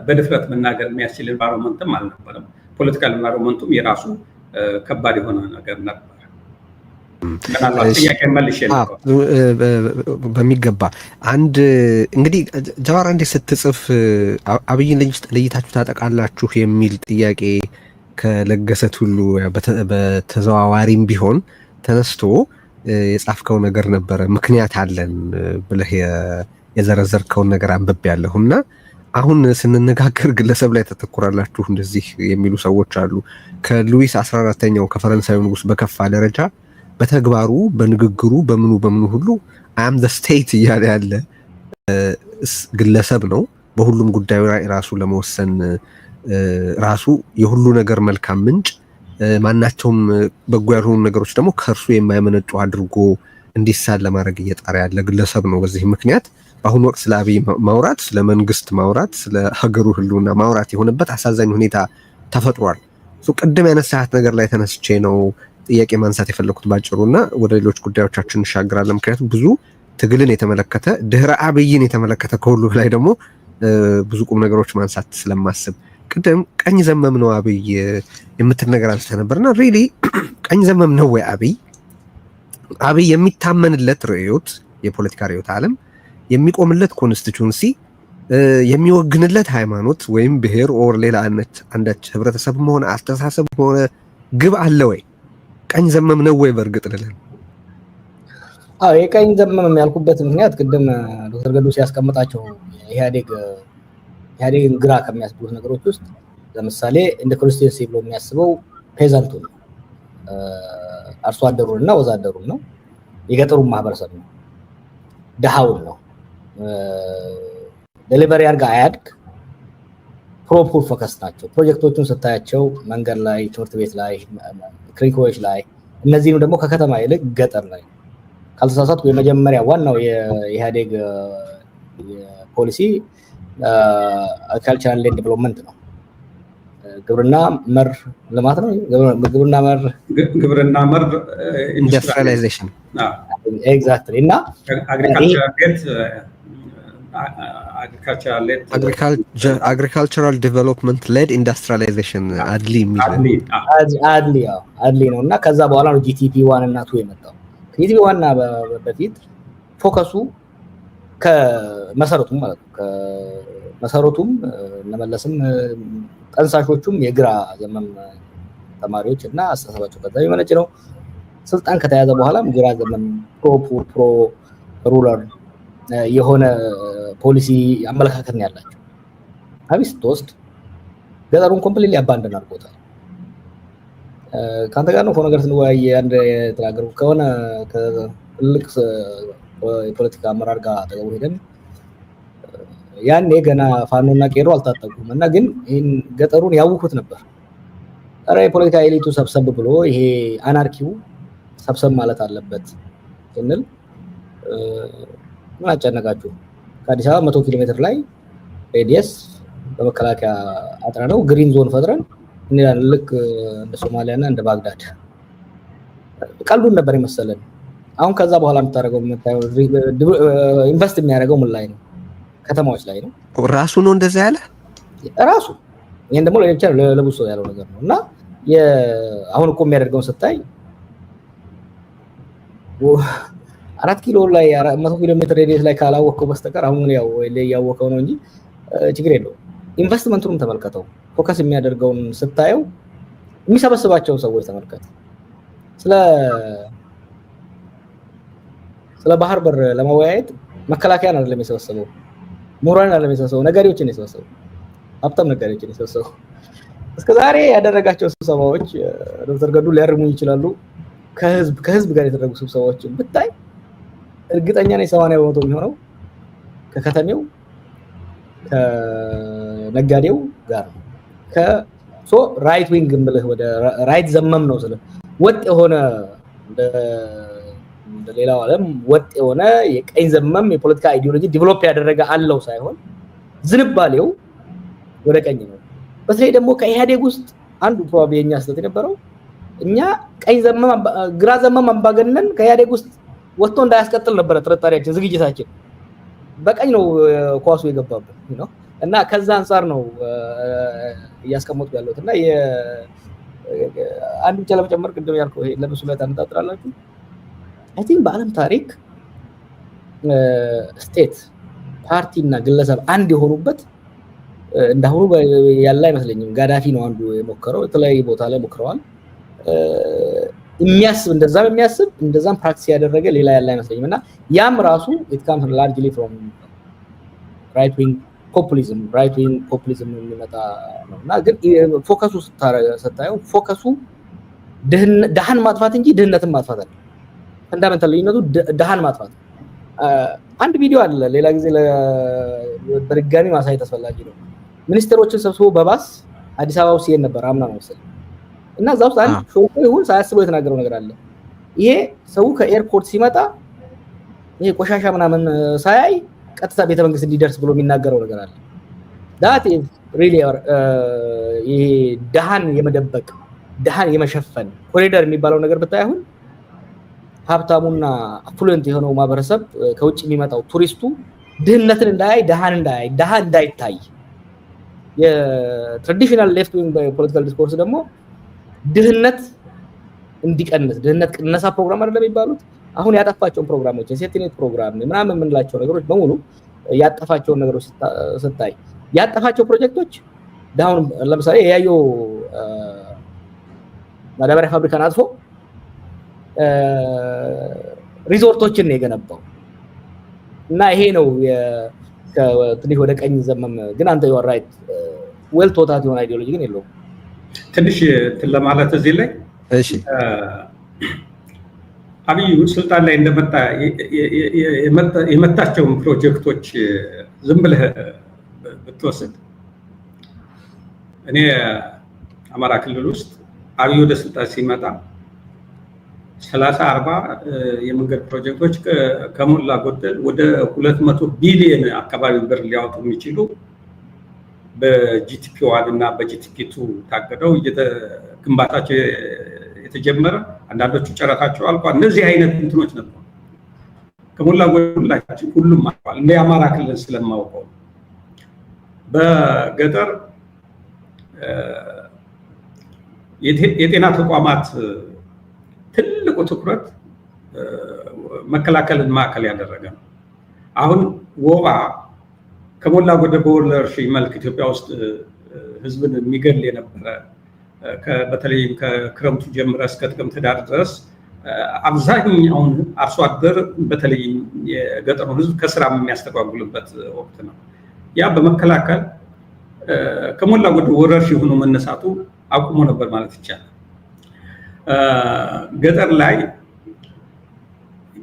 በድፍረት መናገር የሚያስችል ኢንቫይሮንመንትም አልነበረም። ፖለቲካል ኢንቫይሮንመንቱም የራሱ ከባድ የሆነ ነገር ነበር። በሚገባ አንድ እንግዲህ ጀዋር እንዴ ስትጽፍ አብይን ለይታችሁ ታጠቃላችሁ የሚል ጥያቄ ከለገሰት ሁሉ በተዘዋዋሪም ቢሆን ተነስቶ የጻፍከው ነገር ነበረ። ምክንያት አለን ብለህ የዘረዘርከውን ነገር አንብቤያለሁና አሁን ስንነጋገር ግለሰብ ላይ ተተኩራላችሁ እንደዚህ የሚሉ ሰዎች አሉ። ከሉዊስ 14ኛው ከፈረንሳዩ ንጉስ በከፋ ደረጃ በተግባሩ በንግግሩ በምኑ ሁሉ አም ዘ ስቴት እያለ ያለ ግለሰብ ነው። በሁሉም ጉዳዩ ላይ ራሱ ለመወሰን ራሱ የሁሉ ነገር መልካም ምንጭ፣ ማናቸውም በጎ ያልሆኑ ነገሮች ደግሞ ከእርሱ የማይመነጩ አድርጎ እንዲሳል ለማድረግ እየጣረ ያለ ግለሰብ ነው። በዚህ ምክንያት በአሁኑ ወቅት ስለ አብይ ማውራት፣ ስለ መንግስት ማውራት፣ ስለ ሀገሩ ህልውና ማውራት የሆነበት አሳዛኝ ሁኔታ ተፈጥሯል። ቅድም ያነሳት ነገር ላይ ተነስቼ ነው ጥያቄ ማንሳት የፈለኩት ባጭሩና ወደ ሌሎች ጉዳዮቻችን እንሻገራለን። ምክንያቱም ብዙ ትግልን የተመለከተ ድህረ አብይን የተመለከተ ከሁሉ ላይ ደግሞ ብዙ ቁም ነገሮች ማንሳት ስለማስብ ቅድም ቀኝ ዘመም ነው አብይ የምትል ነገር አንስተ ነበርና ሪሊ ቀኝ ዘመም ነው ወይ አብይ የሚታመንለት ርዕዮት የፖለቲካ ርዕዮት ዓለም የሚቆምለት ኮንስቲቱንሲ የሚወግንለት ሃይማኖት ወይም ብሔር ኦር ሌላ አንዳች ህብረተሰብ ሆነ አስተሳሰብ ሆነ ግብ አለ ወይ? ቀኝ ዘመም ነው ወይ? በእርግጥ ልለን የቀኝ ዘመም ያልኩበት ምክንያት ቅድም ዶክተር ገዱ ሲያስቀምጣቸው ኢህአዴግን ግራ ከሚያስቡት ነገሮች ውስጥ ለምሳሌ እንደ ኮንስቲቱንሲ ብሎ የሚያስበው ፔዛንቱን ነው፣ አርሶ አደሩንና ወዛደሩን ነው፣ የገጠሩን ማህበረሰብ ነው፣ ድሃውን ነው። ዴሊቨሪ አድርጋ አያድግ ፕሮፖር ፎከስ ናቸው። ፕሮጀክቶቹን ስታያቸው መንገድ ላይ፣ ትምህርት ቤት ላይ፣ ክሊኒኮች ላይ እነዚህም ደግሞ ከከተማ ይልቅ ገጠር ላይ ካልተሳሳትኩ የመጀመሪያ ዋናው የኢህአዴግ ፖሊሲ አግሪካልቸራል ላንድ ዴቨሎፕመንት ነው። ግብርና መር ልማት ነው። ግብርና መር ኢንዱስትሪያላይዜሽን ኤግዛክትሊ እና አግሪካልቸራል ዴቨሎፕመንት ሌድ ኢንዱስትሪያላይዜሽን አድሊ ነው እና ከዛ በኋላ ነው ጂቲፒ 1 እና 2 የመጣው። ጂቲፒ 1 እና በፊት ፎከሱ ከመሰረቱም ማለት ነው ከመሰረቱም እነመለስም ጠንሳሾቹም የግራ ዘመን ተማሪዎች እና አስተሳሰባቸው ከዛ የመነጭ ነው። ስልጣን ከተያዘ በኋላም ግራ ዘመን ፕሮ ሩለር የሆነ ፖሊሲ አመለካከት ነው ያላቸው። አብይ ስትወስድ ገጠሩን ኮምፕሊትሊ አባንደን አድርጎታል። ካንተ ጋር ነው ነገር ስንወያይ አንድ የተናገሩ ከሆነ ከትልቅ የፖለቲካ አመራር ጋር አጠገቡ ሄደን ያኔ ገና ፋኖና ቄሮ አልታጠቁም እና ግን ይሄን ገጠሩን ያውኩት ነበር። ኧረ የፖለቲካ ኤሊቱ ሰብሰብ ብሎ ይሄ አናርኪው ሰብሰብ ማለት አለበት ስንል ምን አጨነቃችሁ? ከአዲስ አበባ 100 ኪሎ ሜትር ላይ ሬዲየስ በመከላከያ አጥረነው ግሪን ዞን ፈጥረን እንላለን። ልክ እንደ ሶማሊያና እንደ ባግዳድ ቀልዱን ነበር የመሰለን። አሁን ከዛ በኋላ የምታደርገው ኢንቨስት የሚያደርገው ምን ላይ ነው? ከተማዎች ላይ ነው። ራሱ ነው እንደዛ ያለ ራሱ። ይሄን ደግሞ ለሌላ ለብሶ ያለው ነገር ነው እና አሁን እኮ የሚያደርገውን ስታይ 4 ኪሎ ላይ 100 ኪሎ ሜትር ሬዲየስ ላይ ካላወቀው በስተቀር አሁን ያው ያወቀው ነው እንጂ ችግር የለውም። ኢንቨስትመንቱንም ተመልከተው፣ ፎከስ የሚያደርገውን ስታየው የሚሰበስባቸውን ሰዎች ተመልከት። ስለ ባህር በር ለመወያየት መከላከያን አይደለም የሰበሰበው፣ ምሁራን አይደለም የሰበሰበው፣ ነጋዴዎችን የሰበሰበው፣ ሀብታም ነጋዴዎችን የሰበሰበው። እስከዛሬ ያደረጋቸው ስብሰባዎች ዶክተር ገዱ ሊያርሙ ይችላሉ። ከህዝብ ጋር የተደረጉ ስብሰባዎችን ብታይ እርግጠኛ ነኝ 80% የሚሆነው ከከተሜው ከነጋዴው ጋር ነው። ራይት ዊንግ ምልህ ወደ ራይት ዘመም ነው ስለ ወጥ የሆነ እንደ ሌላው ዓለም ወጥ የሆነ የቀኝ ዘመም የፖለቲካ አይዲዮሎጂ ዲቨሎፕ ያደረገ አለው ሳይሆን ዝንባሌው ወደ ቀኝ ነው። በተለይ ደግሞ ከኢህአዴግ ውስጥ አንዱ ፕሮባብሊ የኛ ስህተት የነበረው እኛ ቀኝ ዘመም ግራ ዘመም አምባገነን ከኢህአዴግ ውስጥ ወጥቶ እንዳያስቀጥል ነበር ጥርጣሬያችን፣ ዝግጅታችን በቀኝ ነው ኳሱ የገባበት ነው እና ከዛ አንፃር ነው እያስቀመጡ ያለሁት እና አንድ ብቻ ለመጨመር ቅድም ያልከው ይሄ ለብሱ ላይ ታነጣጥራላችሁ። አይ ቲንክ በዓለም ታሪክ ስቴት ፓርቲ እና ግለሰብ አንድ የሆኑበት እንዳሁኑ ያለ አይመስለኝም። ጋዳፊ ነው አንዱ የሞከረው፣ የተለያየ ቦታ ላይ ሞክረዋል። እንደዛም ፕራክቲስ ያደረገ ሌላ ያለ አይመስለኝም እና ያም ራሱ it comes largely from right wing populism የሚመጣ ነውና ግን ፎከሱ ስታየው ፎከሱ ደሃን ማጥፋት እንጂ ድህነትን ማጥፋት አይደለም። ፈንዳሜንታል ልዩነቱ ደሃን ማጥፋት። አንድ ቪዲዮ አለ ሌላ ጊዜ በድጋሚ ማሳየት አስፈላጊ ነው። ሚኒስትሮችን ሰብስቦ በባስ አዲስ አበባ ውስጥ ነበር አምና ነው መሰለኝ እና እዛው አንድ ሾው ይሁን ሳያስበው የተናገረው ነገር አለ። ይሄ ሰው ከኤርፖርት ሲመጣ ይሄ ቆሻሻ ምናምን ሳያይ ቀጥታ ቤተ መንግስት እንዲደርስ ብሎ የሚናገረው ነገር አለ። that is really ይሄ ደሃን የመደበቅ ደሃን የመሸፈን ኮሪደር የሚባለው ነገር ብታይ አሁን ሀብታሙና አፍሉዌንት የሆነው ማህበረሰብ ከውጭ የሚመጣው ቱሪስቱ ድህነትን እንዳያይ ደሃ እንዳይታይ የትራዲሽናል ሌፍት ዊንግ ፖለቲካል ዲስኮርስ ደግሞ ድህነት እንዲቀንስ ድህነት ቅነሳ ፕሮግራም አይደለም የሚባሉት አሁን ያጠፋቸውን ፕሮግራሞች የሴፍቲኔት ፕሮግራም ምናምን የምንላቸው ነገሮች በሙሉ ያጠፋቸውን ነገሮች ስታይ ያጠፋቸው ፕሮጀክቶች ዳውን ለምሳሌ ያዩ ማዳበሪያ ፋብሪካን አጥፎ ሪዞርቶችን ነው የገነባው እና ይሄ ነው ትንሽ ወደ ቀኝ ዘመም ግን አንተ you are right well ቶታት የሆነ አይዲዮሎጂ ግን የለውም። ትንሽ ለማለት እዚህ ላይ እሺ አብይ ስልጣን ላይ እንደመጣ የመጣቸውን ፕሮጀክቶች ዝም ብለህ ብትወስድ እኔ አማራ ክልል ውስጥ አብይ ወደ ስልጣን ሲመጣ 30-40 የመንገድ ፕሮጀክቶች ከሞላ ጎደል ወደ 200 ቢሊዮን አካባቢ ብር ሊያወጡ የሚችሉ በጂቲፒ 1 እና በጂቲፒ 2 ታቀደው ግንባታቸው የተጀመረ አንዳንዶቹ ጨረታቸው አልቋል። እነዚህ አይነት እንትኖች ነበሩ። ከሞላ ጎደል ሁሉም አልቋል። እንደ አማራ ክልል ስለማውቀው በገጠር የጤና ተቋማት ትልቁ ትኩረት መከላከልን ማዕከል ያደረገ ነው። አሁን ወባ ከሞላ ጎደል በወረርሽኝ መልክ ኢትዮጵያ ውስጥ ህዝብን የሚገል የነበረ በተለይም ከክረምቱ ጀምሮ እስከ ጥቅምት ዳር ድረስ አብዛኛውን አርሶ አደር በተለይም የገጠሩን ህዝብ ከስራ የሚያስተጓጉልበት ወቅት ነው። ያ በመከላከል ከሞላ ጎደል ወረርሽኝ ሆኖ መነሳቱ አቁሞ ነበር ማለት ይቻላል። ገጠር ላይ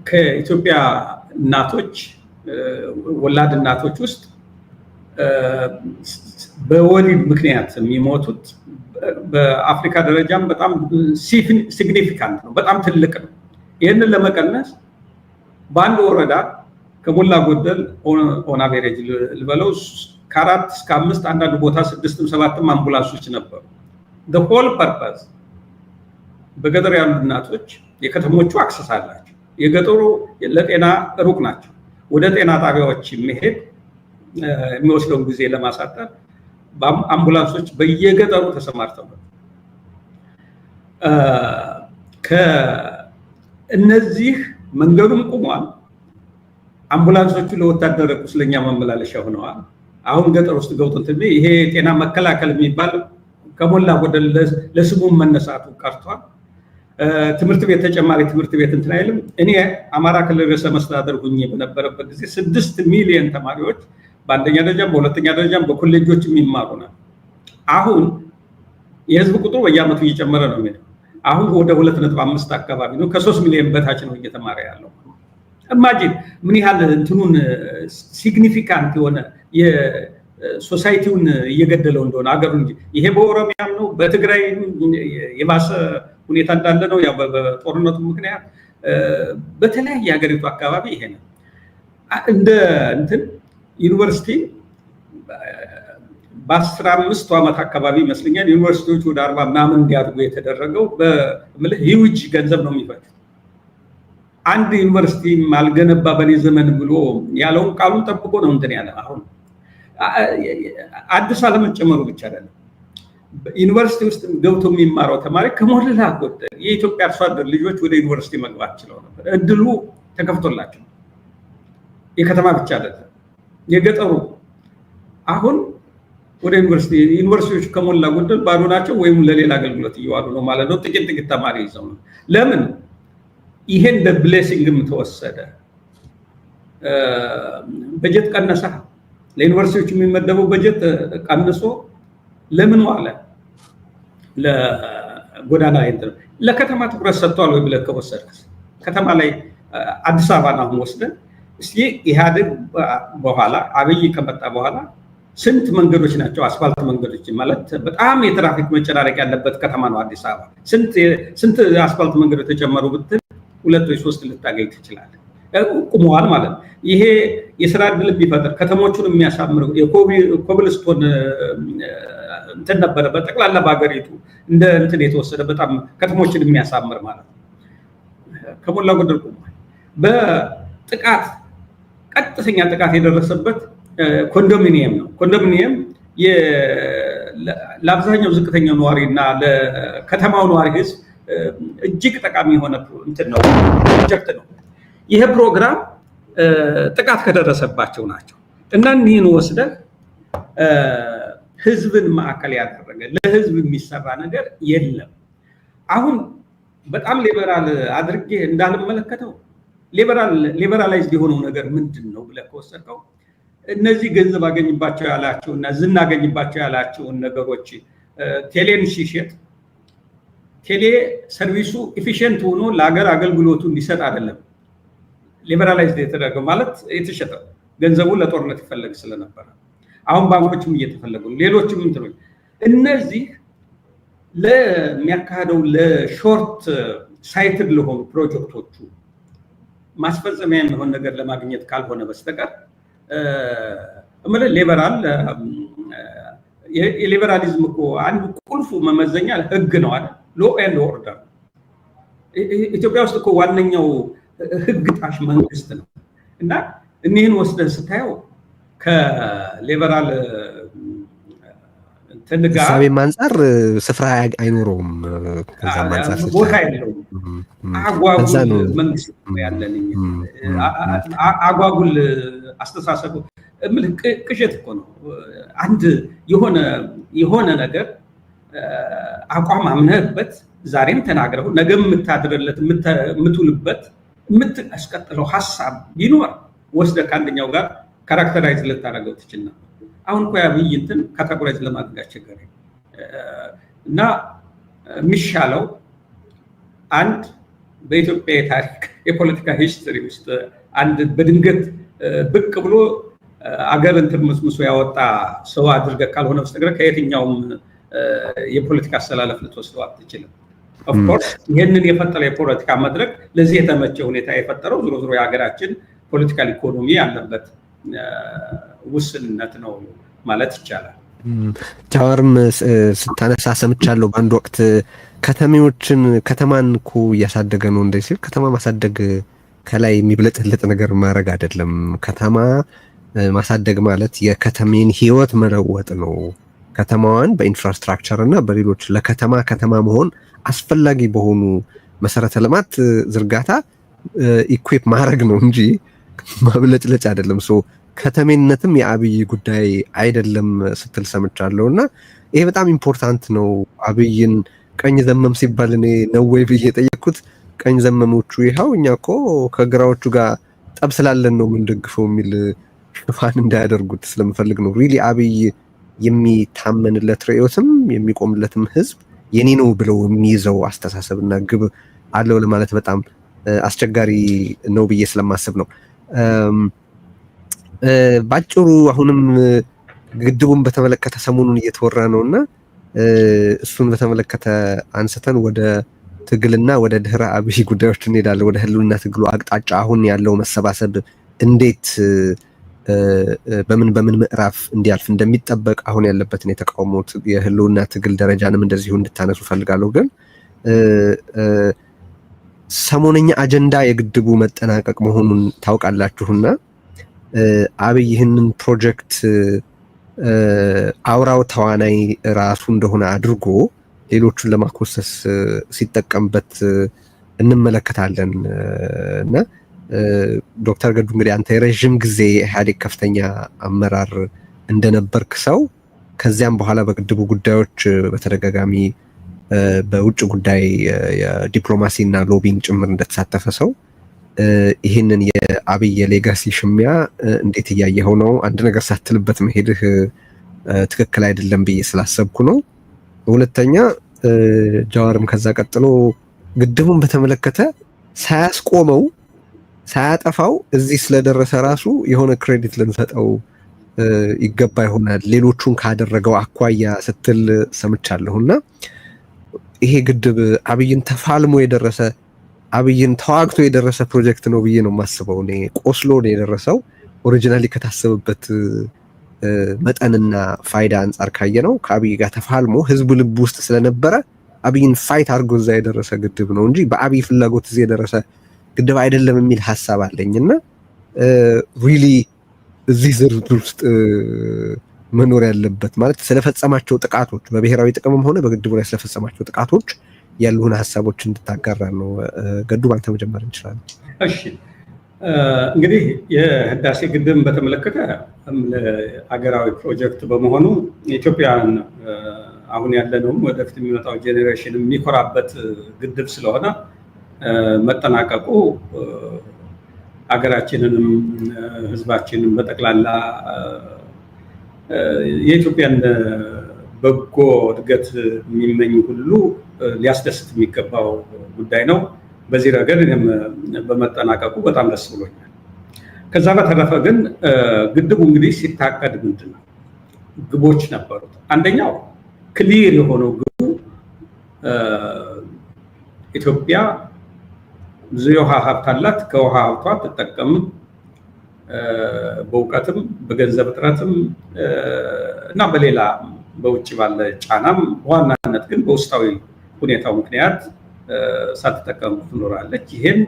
ከኢትዮጵያ እናቶች ወላድ እናቶች ውስጥ በወሊድ ምክንያት የሚሞቱት በአፍሪካ ደረጃም በጣም ሲግኒፊካንት ነው፣ በጣም ትልቅ ነው። ይህንን ለመቀነስ በአንድ ወረዳ ከሞላ ጎደል ኦን አቬሬጅ ልበለው ከ4 እስከ 5 አንዳንድ ቦታ 6ም 7ም አምቡላንሶች ነበሩ። the whole purpose በገጠር ያሉ እናቶች የከተሞቹ አክሰስ አላቸው፣ የገጠሩ ለጤና ሩቅ ናቸው። ወደ ጤና ጣቢያዎች መሄድ የሚወስደውን ጊዜ ለማሳጠር አምቡላንሶች በየገጠሩ ተሰማርተው ከእነዚህ መንገዱም ቆሟል። አምቡላንሶቹ ለወታደር ቁስለኛ ማመላለሻ ሆነዋል። አሁን ገጠር ውስጥ ገብቶ ይሄ ጤና መከላከል የሚባል ከሞላ ጎደል ለስሙ መነሳቱ ቀርቷል። ትምህርት ቤት ተጨማሪ ትምህርት ቤት እንትን አይልም። እኔ አማራ ክልል ርዕሰ መስተዳድር ሁኜ በነበረበት ጊዜ 6 ሚሊዮን ተማሪዎች በአንደኛ ደረጃም በሁለተኛ ደረጃም በኮሌጆች የሚማሩ ነው። አሁን የህዝብ ቁጥሩ በየዓመቱ እየጨመረ ነው የሚሄደው። አሁን ወደ 2.5 አካባቢ ነው። ከ3 ሚሊዮን በታች ነው እየተማረ ያለው። ኢማጂን ምን ያህል እንትኑን ሲግኒፊካንት የሆነ የሶሳይቲውን እየገደለው እንደሆነ አገሩ እንጂ ይሄ በኦሮሚያም ነው በትግራይ የባሰ ሁኔታ እንዳለ ነው። ያው በጦርነቱ ምክንያት በተለያየ ሀገሪቱ አካባቢ ይሄ ነው። እንደ እንትን ዩኒቨርሲቲ በ15 ዓመት አካባቢ ይመስለኛል ዩኒቨርሲቲዎች ወደ 40 ምናምን እንዲያድጉ የተደረገው በምልህ ሂውጅ ገንዘብ ነው የሚፈጅ። አንድ ዩኒቨርሲቲ ማልገነባ በኔ ዘመን ብሎ ያለውን ቃሉን ጠብቆ ነው እንትን ያለ። አሁን አዲስ አለመጨመሩ ብቻ አይደለም፣ ዩኒቨርሲቲ ውስጥ ገብቶ የሚማረው ተማሪ ከሞላ ጎደል የኢትዮጵያ አርሶ አደር ልጆች ወደ ዩኒቨርሲቲ መግባት ችለው ነበር። እድሉ ተከፍቶላቸው የከተማ ብቻ አይደለም የገጠሩ። አሁን ወደ ዩኒቨርሲቲዎች ከሞላ ጎደል ባዶ ናቸው ወይም ለሌላ አገልግሎት እየዋሉ ነው ማለት ነው። ጥቂት ተማሪ ይዘው ነው። ለምን ይሄ እንደ ብሌሲንግም ተወሰደ። በጀት ቀነሳ፣ ለዩኒቨርሲቲዎች የሚመደበው በጀት ቀንሶ ለምን ዋለ? ለጎዳና እንትን ለከተማ ትኩረት ሰጥቷል ወይ ብለህ ከወሰድክ ከተማ ላይ አዲስ አበባን አሁን ወስደን እስኪ ኢህአዴግ በኋላ አብይ ከመጣ በኋላ ስንት መንገዶች ናቸው አስፋልት መንገዶች ማለት በጣም የትራፊክ መጨናነቅ ያለበት ከተማ ነው አዲስ አበባ። ስንት አስፋልት መንገዶች ተጨመሩ ብትል 2 ወይ 3 ልታገኝ ትችላለህ። ቁመዋል ማለት ነው። ይሄ የስራ ዕድል ቢፈጥር ከተሞቹን የሚያሳምር የኮብልስቶን እንትን ነበረ በጠቅላላ በሀገሪቱ እንደ እንትን የተወሰደ በጣም ከተሞችን የሚያሳምር ማለት ነው። ከሞላ ጎደል ቁመዋል። በጥቃት ቀጥተኛ ጥቃት የደረሰበት ኮንዶሚኒየም ነው። ኮንዶሚኒየም ለአብዛኛው ዝቅተኛው ነዋሪ እና ለከተማው ነዋሪ ህዝብ እጅግ ጠቃሚ የሆነ እንትን ነው ፕሮጀክት ነው። ይሄ ፕሮግራም ጥቃት ከደረሰባቸው ናቸው እና እኒህን ወስደህ ህዝብን ማዕከል ያደረገ ለህዝብ የሚሰራ ነገር የለም። አሁን በጣም ሊበራል አድርጌ እንዳልመለከተው ሊበራላይዝድ የሆነው ነገር ምንድን ነው ብለህ ከወሰድከው እነዚህ ገንዘብ አገኝባቸው ያላቸው እና ዝና አገኝባቸው ያላቸውን ነገሮች ቴሌን ሲሸጥ ቴሌ ሰርቪሱ ኤፊሽንት ሆኖ ለሀገር አገልግሎቱ እንዲሰጥ አይደለም ሊበራላይዝድ የተደረገው ማለት የተሸጠ ገንዘቡ ለጦርነት ይፈለግ ስለነበረ አሁን ባንኮችም እየተፈለጉ ሌሎችም እንትኖች እነዚህ ለሚያካሄደው ለሾርት ሳይትድ ለሆኑ ፕሮጀክቶቹ ማስፈጸሚያ የሚሆን ነገር ለማግኘት ካልሆነ በስተቀር ሊበራል የሊበራሊዝም እኮ አንዱ ቁልፉ መመዘኛ ህግ ነው አይደል? ሎ ኤንድ ኦርደር። ኢትዮጵያ ውስጥ እኮ ዋነኛው ህግ ጣሽ መንግስት ነው እና እኒህን ወስደን ስታየው ከሊበራል ከሳቤም አንፃር ስፍራ አይኖረውም። ከዛም አንፃር ቦታ የለውም። አጓጉል መንግስት ያለን አጓጉል አስተሳሰቡ ቅዠት እኮ ነው። አንድ የሆነ ነገር አቋም አምነህበት ዛሬም ተናግረው ነገ የምታድርለት የምትውልበት የምትቀጥለው ሀሳብ ቢኖር ወስደህ ከአንደኛው ጋር ካራክተራይዝ ልታደርገው ትችል ነበር። አሁን እኮ የአብይ እንትን ካታጎራይዝ ለማድረግ አስቸጋሪ እና የሚሻለው አንድ በኢትዮጵያ የታሪክ የፖለቲካ ሂስትሪ ውስጥ አንድ በድንገት ብቅ ብሎ አገር እንትን መስምሶ ያወጣ ሰው አድርገህ ካልሆነ በስተቀር ከየትኛውም የፖለቲካ አስተላለፍ ልትወስደው አትችልም። ኦፍኮርስ ይህንን የፈጠረ የፖለቲካ መድረክ ለዚህ የተመቸ ሁኔታ የፈጠረው ዞሮ ዞሮ የሀገራችን ፖለቲካል ኢኮኖሚ ያለበት ውስንነት ነው ማለት ይቻላል። ጃዋርም ስታነሳ ሰምቻለሁ በአንድ ወቅት ከተማን እኮ እያሳደገ ነው እንደዚህ ሲል፣ ከተማ ማሳደግ ከላይ የሚብለጥልጥ ነገር ማድረግ አይደለም። ከተማ ማሳደግ ማለት የከተሜን ህይወት መለወጥ ነው። ከተማዋን በኢንፍራስትራክቸር እና በሌሎች ለከተማ ከተማ መሆን አስፈላጊ በሆኑ መሰረተ ልማት ዝርጋታ ኢኩዊፕ ማድረግ ነው እንጂ ማብለጭለጭ አይደለም። ከተሜነትም የአብይ ጉዳይ አይደለም ስትል ሰምቻለሁ እና ይሄ በጣም ኢምፖርታንት ነው። አብይን ቀኝ ዘመም ሲባል እኔ ነው ወይ ብዬ የጠየቅኩት ቀኝ ዘመሞቹ ይኸው እኛ እኮ ከግራዎቹ ጋር ጠብ ስላለን ነው የምንደግፈው የሚል ሽፋን እንዳያደርጉት ስለምፈልግ ነው። ሪሊ አብይ የሚታመንለት ርዕዮትም የሚቆምለትም ህዝብ የኔ ነው ብለው የሚይዘው አስተሳሰብና ግብ አለው ለማለት በጣም አስቸጋሪ ነው ብዬ ስለማስብ ነው። ባጭሩ አሁንም ግድቡን በተመለከተ ሰሞኑን እየተወራ ነውና እሱን በተመለከተ አንስተን ወደ ትግልና ወደ ድህረ አብይ ጉዳዮች እንሄዳለን። ወደ ህልውና ትግሉ አቅጣጫ አሁን ያለው መሰባሰብ እንዴት በምን ምዕራፍ እንዲያልፍ እንደሚጠበቅ አሁን ያለበትን የተቃውሞ የህልውና ትግል ደረጃንም እንደዚሁ እንድታነሱ ፈልጋለሁ። ግን ሰሞነኛ አጀንዳ የግድቡ መጠናቀቅ መሆኑን ታውቃላችሁና አብይ ይህንን ፕሮጀክት አውራው ተዋናይ ራሱ እንደሆነ አድርጎ ሌሎቹን ለማኮሰስ ሲጠቀምበት እንመለከታለን እና ዶክተር ገዱ እንግዲህ አንተ የረዥም ጊዜ ኢህአዴግ ከፍተኛ አመራር እንደነበርክ ሰው ከዚያም በኋላ በግድቡ ጉዳዮች በተደጋጋሚ በውጭ ጉዳይ የዲፕሎማሲ እና ሎቢንግ ጭምር እንደተሳተፈ ሰው ይህንን የአብይ የሌጋሲ ሽሚያ እንዴት እያየኸው ነው? አንድ ነገር ሳትልበት መሄድህ ትክክል አይደለም ብዬ ስላሰብኩ ነው። ሁለተኛ ጃዋርም ከዛ ቀጥሎ ግድቡን በተመለከተ ሳያስቆመው ሳያጠፋው እዚህ ስለደረሰ ራሱ የሆነ ክሬዲት ልንሰጠው ይገባ ይሆናል ሌሎቹን ካደረገው አኳያ ስትል ሰምቻለሁና ይሄ ግድብ አብይን ተፋልሞ የደረሰ አብይን ተዋግቶ የደረሰ ፕሮጀክት ነው ብዬ ነው የማስበው። እኔ ቆስሎ ነው የደረሰው። ኦሪጂናሊ ከታሰበበት መጠንና ፋይዳ አንጻር ካየ ነው ከአብይ ጋር ተፋልሞ ህዝቡ ልብ ውስጥ ስለነበረ አብይን ፋይት አድርጎ እዛ የደረሰ ግድብ ነው እንጂ በአብይ ፍላጎት እዚህ የደረሰ ግድብ አይደለም የሚል ሀሳብ አለኝና ሪሊ እዚህ ዝርዝር ውስጥ መኖር ያለበት ማለት ስለፈጸማቸው ጥቃቶች በብሔራዊ ጥቅምም ሆነ በግድቡ ላይ ስለፈጸማቸው ጥቃቶች ያሉን ሀሳቦች እንድታጋራ ነው። ገዱ ባንተ መጀመር እንችላለን። እሺ እንግዲህ የህዳሴ ግድብን በተመለከተ አገራዊ ፕሮጀክት በመሆኑ ኢትዮጵያን አሁን ያለነውም ወደፊት የሚመጣው ጄኔሬሽን የሚኮራበት ግድብ ስለሆነ መጠናቀቁ አገራችንንም ህዝባችንን በጠቅላላ የኢትዮጵያን በጎ እድገት የሚመኝ ሁሉ ሊያስደስት የሚገባው ጉዳይ ነው። በዚህ ረገድ እኔም በመጠናቀቁ በጣም ደስ ብሎኛል። ከዛ በተረፈ ግን ግድቡ እንግዲህ ሲታቀድ ምንድን ነው ግቦች ነበሩት። አንደኛው ክሊር የሆነው ግቡ ኢትዮጵያ ብዙ የውሃ ሀብት አላት፣ ከውሃ ሀብቷ ትጠቀም በእውቀትም በገንዘብ እጥረትም እና በሌላ በውጭ ባለ ጫናም በዋናነት ግን በውስጣዊ ሁኔታው ምክንያት ሳትጠቀም ትኖራለች። ይሄን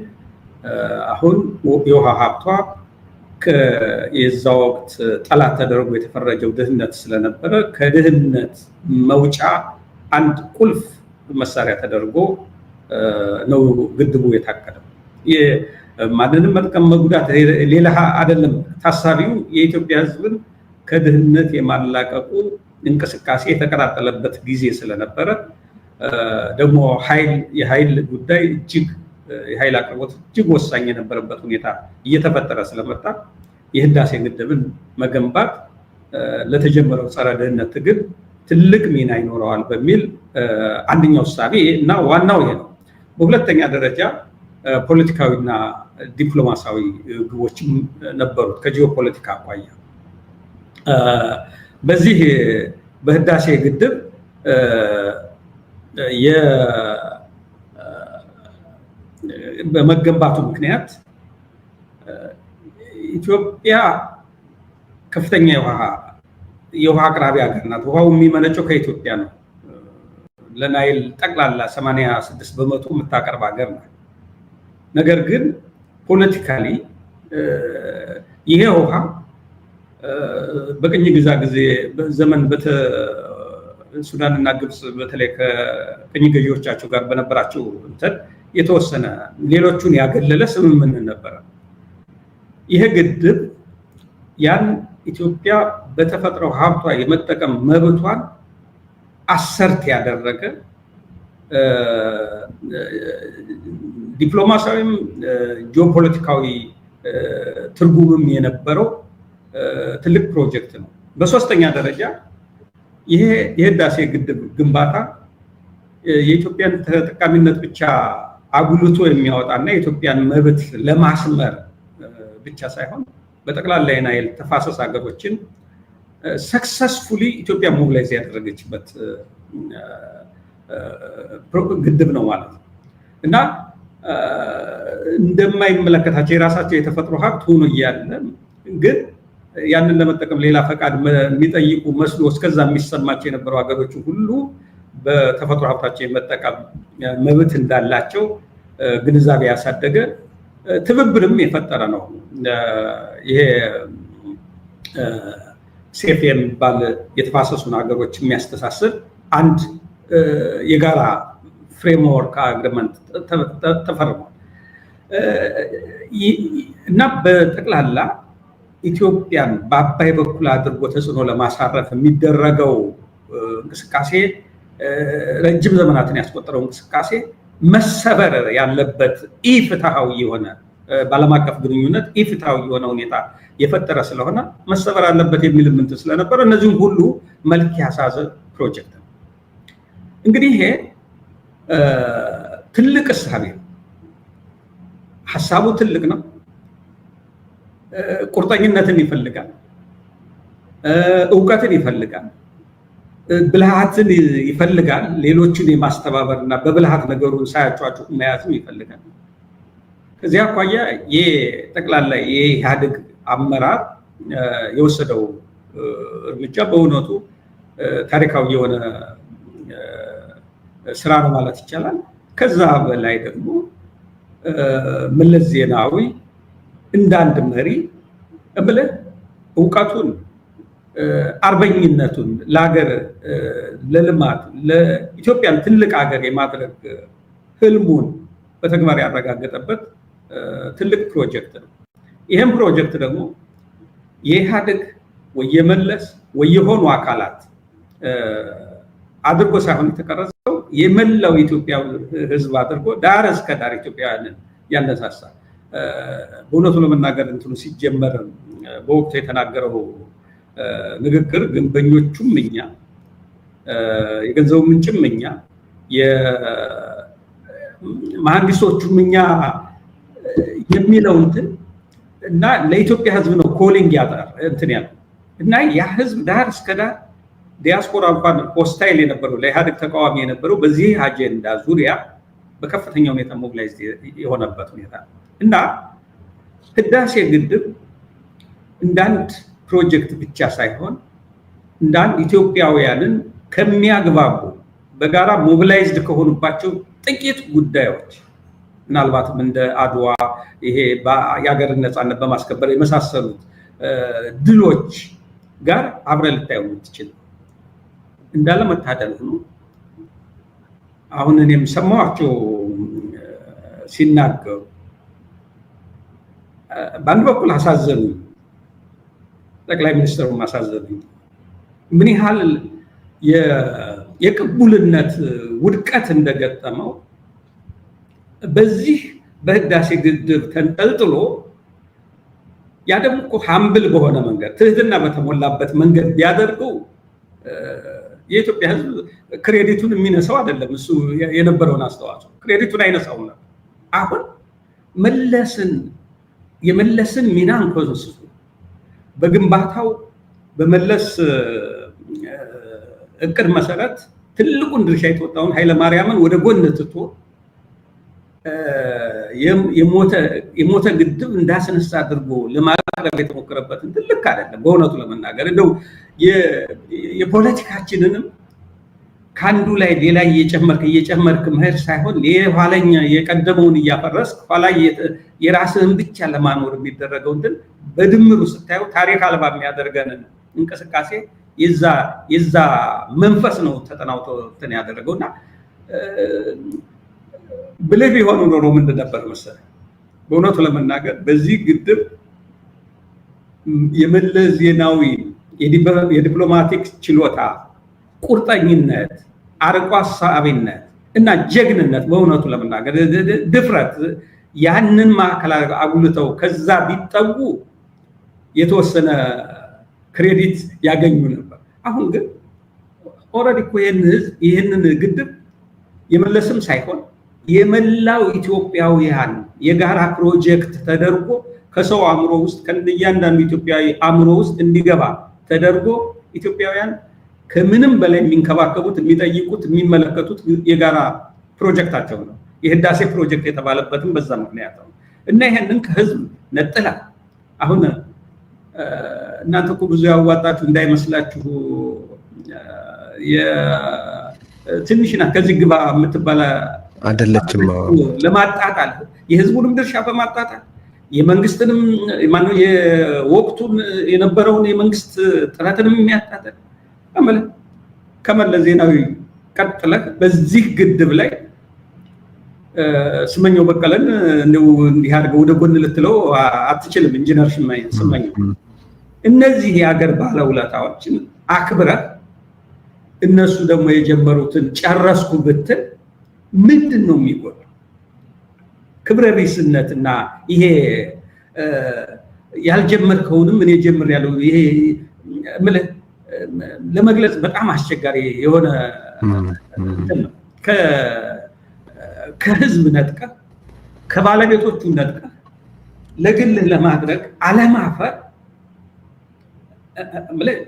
አሁን የውሃ ሀብቷ የዛ ወቅት ጠላት ተደርጎ የተፈረጀው ድህነት ስለነበረ ከድህነት መውጫ አንድ ቁልፍ መሳሪያ ተደርጎ ነው ግድቡ የታቀደው። ማንንም መጥቀም መጉዳት ሌላ አይደለም። ታሳቢው የኢትዮጵያ ሕዝብን ከድህነት የማላቀቁ እንቅስቃሴ የተቀጣጠለበት ጊዜ ስለነበረ ደግሞ የኃይል ጉዳይ እጅግ የኃይል አቅርቦት እጅግ ወሳኝ የነበረበት ሁኔታ እየተፈጠረ ስለመጣ የህዳሴ ግድብን መገንባት ለተጀመረው ጸረ ድህነት ትግል ትልቅ ሚና ይኖረዋል በሚል አንደኛው እሳቤ እና ዋናው ይሄ ነው። በሁለተኛ ደረጃ ፖለቲካዊና ዲፕሎማሲያዊ ግቦችም ነበሩት ከጂኦፖለቲካ አኳያ። በዚህ በህዳሴ ግድብ በመገንባቱ ምክንያት ኢትዮጵያ ከፍተኛ የውሃ አቅራቢ ሀገር ናት። ውሃው የሚመነጨው ከኢትዮጵያ ነው። ለናይል ጠቅላላ 86 በመቶ የምታቀርብ ሀገር ናት። ነገር ግን ፖለቲካሊ ይሄ ውሃ በቅኝ ግዛ ጊዜ ዘመን ሱዳንና ግብጽ በተለይ ከቅኝ ገዢዎቻቸው ጋር በነበራቸው የተወሰነ ሌሎቹን ያገለለ ስምምነት ነበረ። ይሄ ግድብ ያን ኢትዮጵያ በተፈጥሮ ሀብቷ የመጠቀም መብቷን አሰርት ያደረገ ዲፕሎማሲያዊም ጂኦፖለቲካዊ ትርጉምም የነበረው ትልቅ ፕሮጀክት ነው። በሶስተኛ ደረጃ ይሄ የህዳሴ ግድብ ግንባታ የኢትዮጵያን ተጠቃሚነት ብቻ አጉልቶ የሚያወጣና የኢትዮጵያን መብት ለማስመር ብቻ ሳይሆን በጠቅላላ የናይል ተፋሰስ ሀገሮችን ሰክሰስፉሊ ኢትዮጵያ ሞቢላይዝ ያደረገችበት ግድብ ነው ማለት ነው እና እንደማይመለከታቸው የራሳቸው የተፈጥሮ ሀብት ሆኖ እያለ ግን ያንን ለመጠቀም ሌላ ፈቃድ የሚጠይቁ መስሎ እስከዛ የሚሰማቸው የነበሩ ሀገሮች ሁሉ በተፈጥሮ ሀብታቸው የመጠቀም መብት እንዳላቸው ግንዛቤ ያሳደገ ትብብርም የፈጠረ ነው። ይሄ ሴፍ የሚባል የተፋሰሱን ሀገሮች የሚያስተሳስር አንድ የጋራ ፍሬምወርክ አግሪመንት ተፈርሟል እና በጠቅላላ ኢትዮጵያን በአባይ በኩል አድርጎ ተጽዕኖ ለማሳረፍ የሚደረገው እንቅስቃሴ ረጅም ዘመናትን ያስቆጠረው እንቅስቃሴ መሰበር ያለበት ኢፍትሃዊ የሆነ በዓለም አቀፍ ግንኙነት ኢፍትሃዊ የሆነ ሁኔታ የፈጠረ ስለሆነ መሰበር አለበት የሚል ምንት ስለነበረ እነዚህም ሁሉ መልክ ያሳዘ ፕሮጀክት ነው። እንግዲህ ይሄ ትልቅ እሳቤ ነው። ሀሳቡ ትልቅ ነው። ቁርጠኝነትን ይፈልጋል፣ እውቀትን ይፈልጋል፣ ብልሃትን ይፈልጋል። ሌሎችን የማስተባበርና በብልሃት ነገሩን ሳያጫጩ መያዝም ይፈልጋል። ከዚያ አኳያ የጠቅላላ የኢህአዴግ አመራር የወሰደው እርምጃ በእውነቱ ታሪካዊ የሆነ ስራ ነው ማለት ይቻላል። ከዛ በላይ ደግሞ መለስ ዜናዊ እንዳንድ መሪ ብለህ እውቀቱን አርበኝነቱን ለሀገር ለልማት ለኢትዮጵያን ትልቅ ሀገር የማድረግ ህልሙን በተግባር ያረጋገጠበት ትልቅ ፕሮጀክት ነው። ይህም ፕሮጀክት ደግሞ የኢህአዴግ ወይ የመለስ ወይ የሆኑ አካላት አድርጎ ሳይሆን የተቀረጸው የመላው ኢትዮጵያ ህዝብ አድርጎ ዳር እስከ ዳር ኢትዮጵያውያንን ያነሳሳ። በእውነቱ ለመናገር እንትኑ ሲጀመር በወቅቱ የተናገረው ንግግር ግንበኞቹም እኛ፣ የገንዘቡ ምንጭም እኛ፣ የመሐንዲሶቹም እኛ የሚለው እንትን እና ለኢትዮጵያ ህዝብ ነው ኮሊንግ ያጠር እንትን ያለው እና ያ ህዝብ ዳር እስከ ዳር ዲያስፖራ እንኳን ሆስታይል የነበረው ለኢህአዴግ ተቃዋሚ የነበረው በዚህ አጀንዳ ዙሪያ በከፍተኛ ሁኔታ ሞቢላይዝ የሆነበት ሁኔታ እና ህዳሴ ግድብ እንዳንድ ፕሮጀክት ብቻ ሳይሆን እንዳንድ ኢትዮጵያውያንን ከሚያግባቡ በጋራ ሞቢላይዝድ ከሆኑባቸው ጥቂት ጉዳዮች ምናልባትም እንደ አድዋ ይሄ የሀገርን ነፃነት በማስከበር የመሳሰሉት ድሎች ጋር አብረን ልታየው የምትችል እንዳለ መታደል ሆኖ አሁን እኔም ሰማኋቸው ሲናገሩ በአንድ በኩል አሳዘኑኝ፣ ጠቅላይ ሚኒስትሩም አሳዘኑኝ። ምን ያህል የቅቡልነት ውድቀት እንደገጠመው በዚህ በህዳሴ ግድብ ተንጠልጥሎ ያ ደግሞ እኮ ሀምብል በሆነ መንገድ ትህትና በተሞላበት መንገድ ቢያደርገው የኢትዮጵያ ህዝብ ክሬዲቱን የሚነሳው አይደለም። እሱ የነበረውን አስተዋጽኦ ክሬዲቱን አይነሳው ነበር። አሁን የመለስን ሚና እንኮንስሱ በግንባታው በመለስ እቅድ መሰረት ትልቁን ድርሻ የተወጣውን ኃይለማርያምን ወደ ጎን ትቶ የሞተ ግድብ እንዳስነሳ አድርጎ ለማቅረብ የተሞከረበትን ትልቅ አይደለም። በእውነቱ ለመናገር እንደው የፖለቲካችንንም ከአንዱ ላይ ሌላ እየጨመርክ መሄድ ሳይሆን የኋለኛ የቀደመውን እያፈረስክ ኋላ የራስህን ብቻ ለማኖር የሚደረገው እንትን በድምሩ ስታየው ታሪክ አልባ የሚያደርገንን እንቅስቃሴ የዛ መንፈስ ነው ተጠናውቶ እንትን ያደረገውና ብልህ ቢሆኑ ኖሮ ምንድን ነበር መሰለህ? በእውነቱ ለመናገር በዚህ ግድብ የመለስ ዜናዊ የዲፕሎማቲክ ችሎታ፣ ቁርጠኝነት፣ አርቆ አሳቢነት እና ጀግንነት በእውነቱ ለመናገር ድፍረት ያንን ማዕከል አጉልተው ከዛ ቢጠጉ የተወሰነ ክሬዲት ያገኙ ነበር። አሁን ግን ኦልሬዲ እኮ ይህንን ግድብ የመለስም ሳይሆን የመላው ኢትዮጵያውያን የጋራ ፕሮጀክት ተደርጎ ከሰው አእምሮ ውስጥ ከእያንዳንዱ ኢትዮጵያዊ አእምሮ ውስጥ እንዲገባ ተደርጎ ኢትዮጵያውያን ከምንም በላይ የሚንከባከቡት፣ የሚጠይቁት፣ የሚመለከቱት የጋራ ፕሮጀክታቸው ነው። የህዳሴ ፕሮጀክት የተባለበትም በዛ ምክንያት ነው እና ይሄንን ከህዝብ ነጥላ አሁን እናንተ እኮ ብዙ ያዋጣችሁ እንዳይመስላችሁ ትንሽ ናት ከዚህ ግባ የምትባል አይደለችም። ለማጣጣል የህዝቡንም ድርሻ በማጣጣል የመንግስትንም ማነው የወቅቱን የነበረውን የመንግስት ጥረትንም የሚያጣጣል ከመለስ ዜናዊ ቀጥለህ በዚህ ግድብ ላይ ስመኘው በቀለን እንደው እንዲህ አድርገው ወደ ጎን ልትለው አትችልም። ኢንጂነር ስመኘው እነዚህ የሀገር ባለውለታዎችን አክብረህ እነሱ ደግሞ የጀመሩትን ጨረስኩ ብትል ምንድን ነው የሚጎል? ክብረ ቢስነትና ይሄ ያልጀመርከውንም እኔ ጀምሬያለሁ ይሄ ለመግለጽ በጣም አስቸጋሪ የሆነ ከህዝብ ነጥቀ ከባለቤቶቹ ነጥቀ ለግልህ ለማድረግ አለማፈር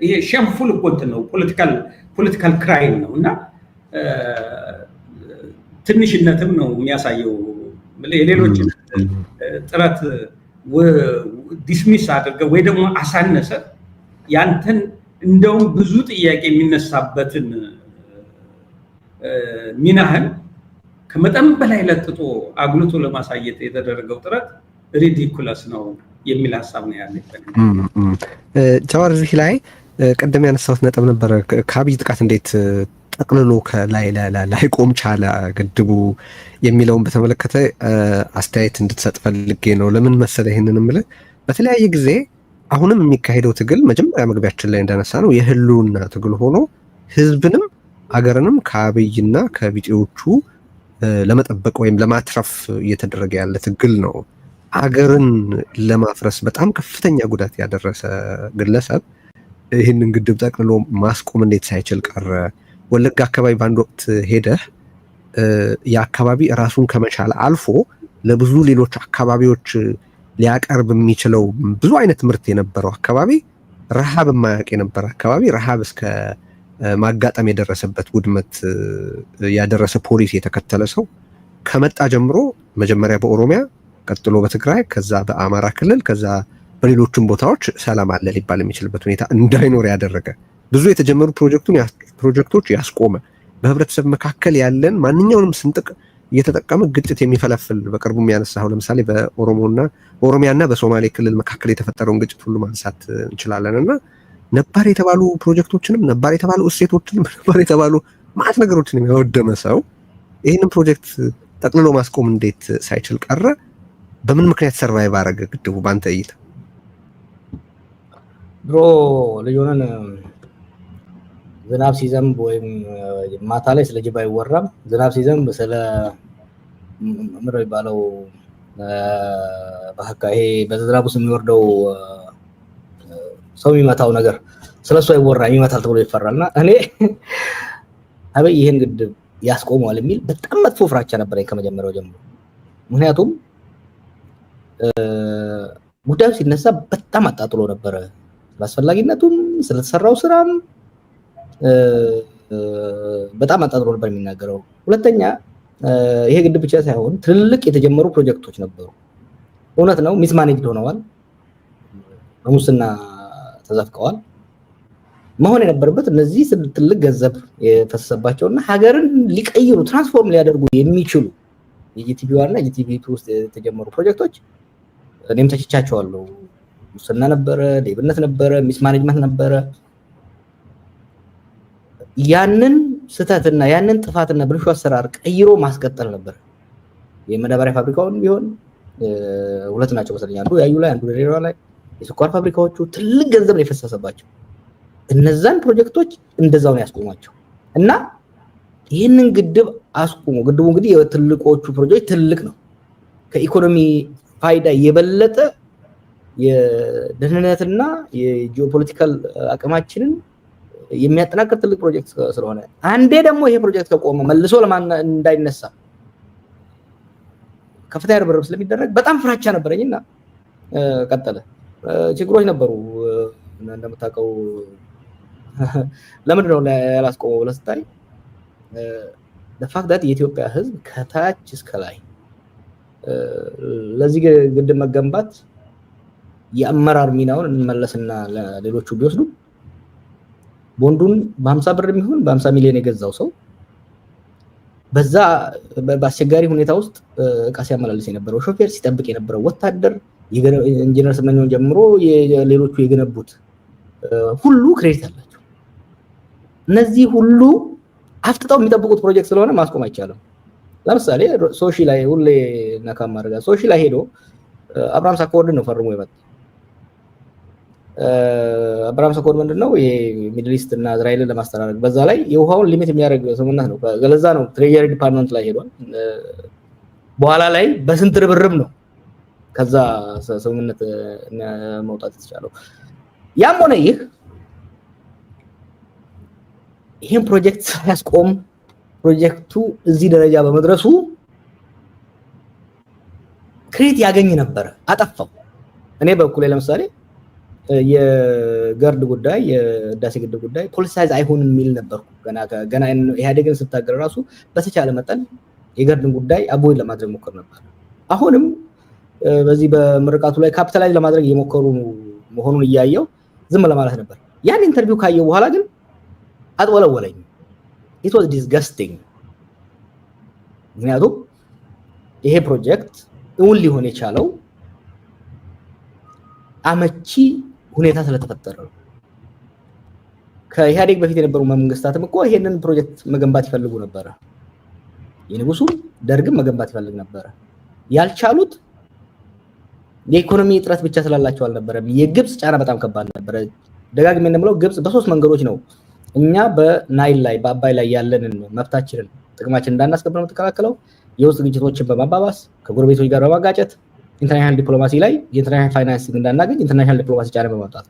ይሄ ሸምፉል እኮ እንትን ነው፣ ፖለቲካል ክራይም ነው እና ትንሽነትም ነው የሚያሳየው። የሌሎች ጥረት ዲስሚስ አድርገው ወይ ደግሞ አሳነሰ ያንተን እንደውም ብዙ ጥያቄ የሚነሳበትን ሚናህን ከመጠን በላይ ለጥጦ አጉልቶ ለማሳየት የተደረገው ጥረት ሪዲኩለስ ነው የሚል ሀሳብ ነው ያለኝ። ጀዋር እዚህ ላይ ቀደም ያነሳሁት ነጥብ ነበረ። ከአብይ ጥቃት እንዴት ጠቅልሎ ላይ ቆም ቻለ ግድቡ የሚለውን በተመለከተ አስተያየት እንድትሰጥ ፈልጌ ነው። ለምን መሰለ ይሄንን የምልህ በተለያየ ጊዜ አሁንም የሚካሄደው ትግል መጀመሪያ መግቢያችን ላይ እንዳነሳ ነው የህልውና ትግል ሆኖ ህዝብንም አገርንም ከአብይና ከቢጤዎቹ ለመጠበቅ ወይም ለማትረፍ እየተደረገ ያለ ትግል ነው። አገርን ለማፍረስ በጣም ከፍተኛ ጉዳት ያደረሰ ግለሰብ ይህንን ግድብ ጠቅልሎ ማስቆም እንዴት ሳይችል ቀረ? ወለጋ አካባቢ በአንድ ወቅት ሄደህ የአካባቢ ራሱን ከመቻል አልፎ ለብዙ ሌሎች አካባቢዎች ሊያቀርብ የሚችለው ብዙ አይነት ምርት የነበረው አካባቢ ረሃብ የማያውቅ የነበረ አካባቢ ረሃብ እስከ ማጋጠም የደረሰበት ውድመት ያደረሰ ፖሊሲ የተከተለ ሰው ከመጣ ጀምሮ መጀመሪያ በኦሮሚያ ቀጥሎ በትግራይ ከዛ በአማራ ክልል ከዛ በሌሎችም ቦታዎች ሰላም አለ ሊባል የሚችልበት ሁኔታ እንዳይኖር ያደረገ ብዙ የተጀመሩ ፕሮጀክቶች ያስቆመ በህብረተሰብ መካከል ያለን ማንኛውንም ስንጥቅ እየተጠቀመ ግጭት የሚፈለፍል በቅርቡ የሚያነሳው ለምሳሌ በኦሮሚያና በሶማሌ ክልል መካከል የተፈጠረውን ግጭት ሁሉ ማንሳት እንችላለንና ነባር የተባሉ ፕሮጀክቶችንም ነባር የተባሉ እሴቶችንም ነባር የተባሉ ማት ነገሮችን ያወደመ ሰው ይሄንን ፕሮጀክት ጠቅልሎ ማስቆም እንዴት ሳይችል ቀረ? በምን ምክንያት ሰርቫይቭ አደረገ ግድቡ ባንተ እይታ? ድሮ ልጆነን ዝናብ ሲዘንብ ወይም ማታ ላይ ስለ ጅብ አይወራም። ዝናብ ሲዘንብ ስለ ምንድነው የሚባለው በቃ ይሄ በዝናቡ ውስጥ የሚወርደው ሰው የሚመታው ነገር ስለሱ አይወራም፣ ይመታል ተብሎ ይፈራልና እኔ አበይ ይሄን ግድብ ያስቆመዋል የሚል በጣም መጥፎ ፍራቻ ነበረኝ ከመጀመሪያው ጀምሮ። ምክንያቱም ጉዳዩ ሲነሳ በጣም አጣጥሎ ነበረ፣ ስለአስፈላጊነቱም ስለተሰራው ስራም በጣም አጣጥሎ ነበር የሚናገረው። ሁለተኛ ይሄ ግድብ ብቻ ሳይሆን ትልልቅ የተጀመሩ ፕሮጀክቶች ነበሩ። እውነት ነው ሚስማኔጅድ ሆነዋል፣ በሙስና ተዘፍቀዋል። መሆን የነበረበት እነዚህ ትልቅ ገንዘብ የፈሰሰባቸውና ሀገርን ሊቀይሩ ትራንስፎርም ሊያደርጉ የሚችሉ የጂቲቪዋና የጂቲቪ2 ውስጥ የተጀመሩ ፕሮጀክቶች እኔም ተችቻቸዋለሁ። ሙስና ነበረ፣ ሌብነት ነበረ፣ ሚስማኔጅመንት ነበረ። ያንን ስተትና ያንን ጥፋትና ብልሹ አሰራር ቀይሮ ማስቀጠል ነበር። የመዳበሪያ ፋብሪካውን ቢሆን ሁለት ናቸው መሰለኝ፣ አንዱ ያዩ ላይ አንዱ ሌላው ላይ የስኳር ፋብሪካዎቹ ትልቅ ገንዘብ ነው የፈሰሰባቸው። እነዛን ፕሮጀክቶች እንደዛው ነው ያስቆማቸው እና ይህንን ግድብ አስቆሙ። ግድቡ እንግዲህ የትልቆቹ ፕሮጀክት ትልቅ ነው፣ ከኢኮኖሚ ፋይዳ የበለጠ የደህንነትና የጂኦፖለቲካል አቅማችንን የሚያጠናክር ትልቅ ፕሮጀክት ስለሆነ አንዴ ደግሞ ይሄ ፕሮጀክት ከቆመ መልሶ እንዳይነሳ ከፍተኛ ርብርብ ስለሚደረግ በጣም ፍራቻ ነበረኝና ቀጠለ። ችግሮች ነበሩ እንደምታውቀው። ለምንድን ነው ያላስቆመው ብለህ ስታይ ለፋክት የኢትዮጵያ ሕዝብ ከታች እስከ ላይ ለዚህ ግድብ መገንባት የአመራር ሚናውን እንመለስና ለሌሎቹ ቢወስዱ ቦንዱን በ50 ብር የሚሆን በ50 ሚሊዮን የገዛው ሰው በዛ በአስቸጋሪ ሁኔታ ውስጥ እቃ ሲያመላልስ የነበረው ሾፌር፣ ሲጠብቅ የነበረው ወታደር፣ ኢንጂነር ስመኘውን ጀምሮ ሌሎቹ የገነቡት ሁሉ ክሬዲት አላቸው። እነዚህ ሁሉ አፍጥጠው የሚጠብቁት ፕሮጀክት ስለሆነ ማስቆም አይቻልም። ለምሳሌ ሶሺ ላይ ሁሌ ነካም አድርጋ ሶሺ ላይ ሄዶ አብርሃም አኮርድ ነው ፈርሞ የመጣ። አብርሃም አኮርድ ምንድነው? ይሄ ሚድል ኢስት እና እስራኤልን ለማስተዳደር በዛ ላይ የውሃውን ሊሚት የሚያደርግ ስምምነት ነው። ገለዛ ነው ትሬጀሪ ዲፓርትመንት ላይ ሄዷል። በኋላ ላይ በስንት ርብርብ ነው ከዛ ስምምነት መውጣት የተቻለው። ያም ሆነ ይሄን ፕሮጀክት ሳያስቆም ፕሮጀክቱ እዚህ ደረጃ በመድረሱ ክሬዲት ያገኝ ነበር፣ አጠፋው። እኔ በኩል ለምሳሌ የገርድ ጉዳይ የህዳሴ ግድብ ጉዳይ ፖለቲሳይዝ አይሆንም የሚል ነበርኩ። ገና ኢህአዴግን ስታገር ራሱ በተቻለ መጠን የገርድን ጉዳይ አቦይድ ለማድረግ ሞክር ነበር። አሁንም በዚህ በምርቃቱ ላይ ካፒታላይዝ ለማድረግ እየሞከሩ መሆኑን እያየው ዝም ለማለት ነበር። ያን ኢንተርቪው ካየው በኋላ ግን አጥወለወለኝ። it was disgusting። ምክንያቱም ይሄ ፕሮጀክት እውን ሊሆን የቻለው አመቺ ሁኔታ ስለተፈጠረ ነው። ከኢህአዴግ በፊት የነበሩ መንግስታትም እኮ ይሄንን ፕሮጀክት መገንባት ይፈልጉ ነበር። የንጉሱ ደርግም መገንባት ይፈልግ ነበር። ያልቻሉት የኢኮኖሚ እጥረት ብቻ ስላላቸው አልነበረም። የግብጽ ጫና በጣም ከባድ ነበር። ደጋግሜ እንደምለው ግብጽ በሶስት መንገዶች ነው እኛ በናይል ላይ በአባይ ላይ ያለንን መብታችንን ጥቅማችንን እንዳናስከብር ነው ተከላከለው። የውስጥ ግጭቶችን በማባባስ ከጎረቤቶች ጋር በማጋጨት ኢንተርናሽናል ዲፕሎማሲ ላይ የኢንተርናሽናል ፋይናንሲንግ እንዳናገኝ ኢንተርናሽናል ዲፕሎማሲ ጫና በማውጣት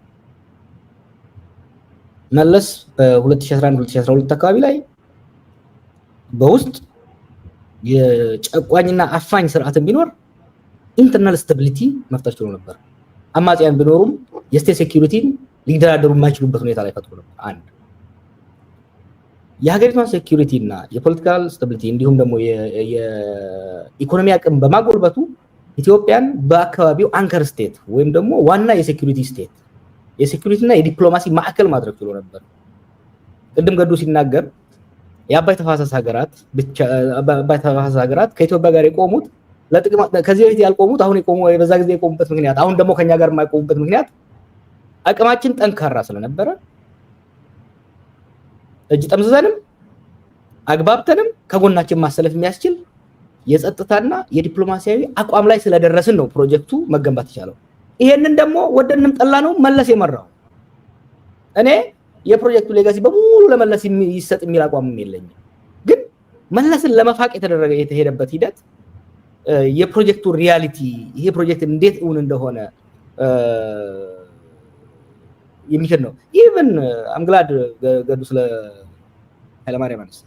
መለስ በ2011-2012 አካባቢ ላይ በውስጥ የጨቋኝና አፋኝ ስርዓትን ቢኖር ኢንተርናል ስታቢሊቲ መፍጠር ችሎ ነበር። አማጽያን ቢኖሩም የስቴት ሴኩሪቲን ሊደራደሩ የማይችሉበት ሁኔታ ላይ ፈጥሮ ነበር። አንድ የሀገሪቷን ሴኩሪቲ እና የፖለቲካል ስታቢሊቲ እንዲሁም ደግሞ የኢኮኖሚ አቅም በማጎልበቱ ኢትዮጵያን በአካባቢው አንከር ስቴት ወይም ደግሞ ዋና የሴኩሪቲ ስቴት የሴኩሪቲ እና የዲፕሎማሲ ማዕከል ማድረግ ችሎ ነበር። ቅድም ገዱ ሲናገር የአባይ ተፋሰስ ሀገራት ከኢትዮጵያ ጋር የቆሙት ለጥቅም ከዚህ በፊት ያልቆሙት አሁን የቆሙ በዛ ጊዜ የቆሙበት ምክንያት አሁን ደግሞ ከኛ ጋር የማይቆሙበት ምክንያት አቅማችን ጠንካራ ስለነበረ እጅ ጠምዝዘንም አግባብተንም ከጎናችን ማሰለፍ የሚያስችል የጸጥታና የዲፕሎማሲያዊ አቋም ላይ ስለደረስን ነው ፕሮጀክቱ መገንባት ይቻላል። ይሄንን ደግሞ ወደንም ጠላ ነው መለስ የመራው። እኔ የፕሮጀክቱ ሌጋሲ በሙሉ ለመለስ ይሰጥ የሚል አቋም የለኝም። ግን መለስን ለመፋቅ የተሄደበት ሂደት የፕሮጀክቱ ሪያሊቲ ይሄ ፕሮጀክት እንዴት እውን እንደሆነ የሚከድ ነው። ኢቭን አምግላድ ገዱ ስለ ኃይለማርያም አነሳ።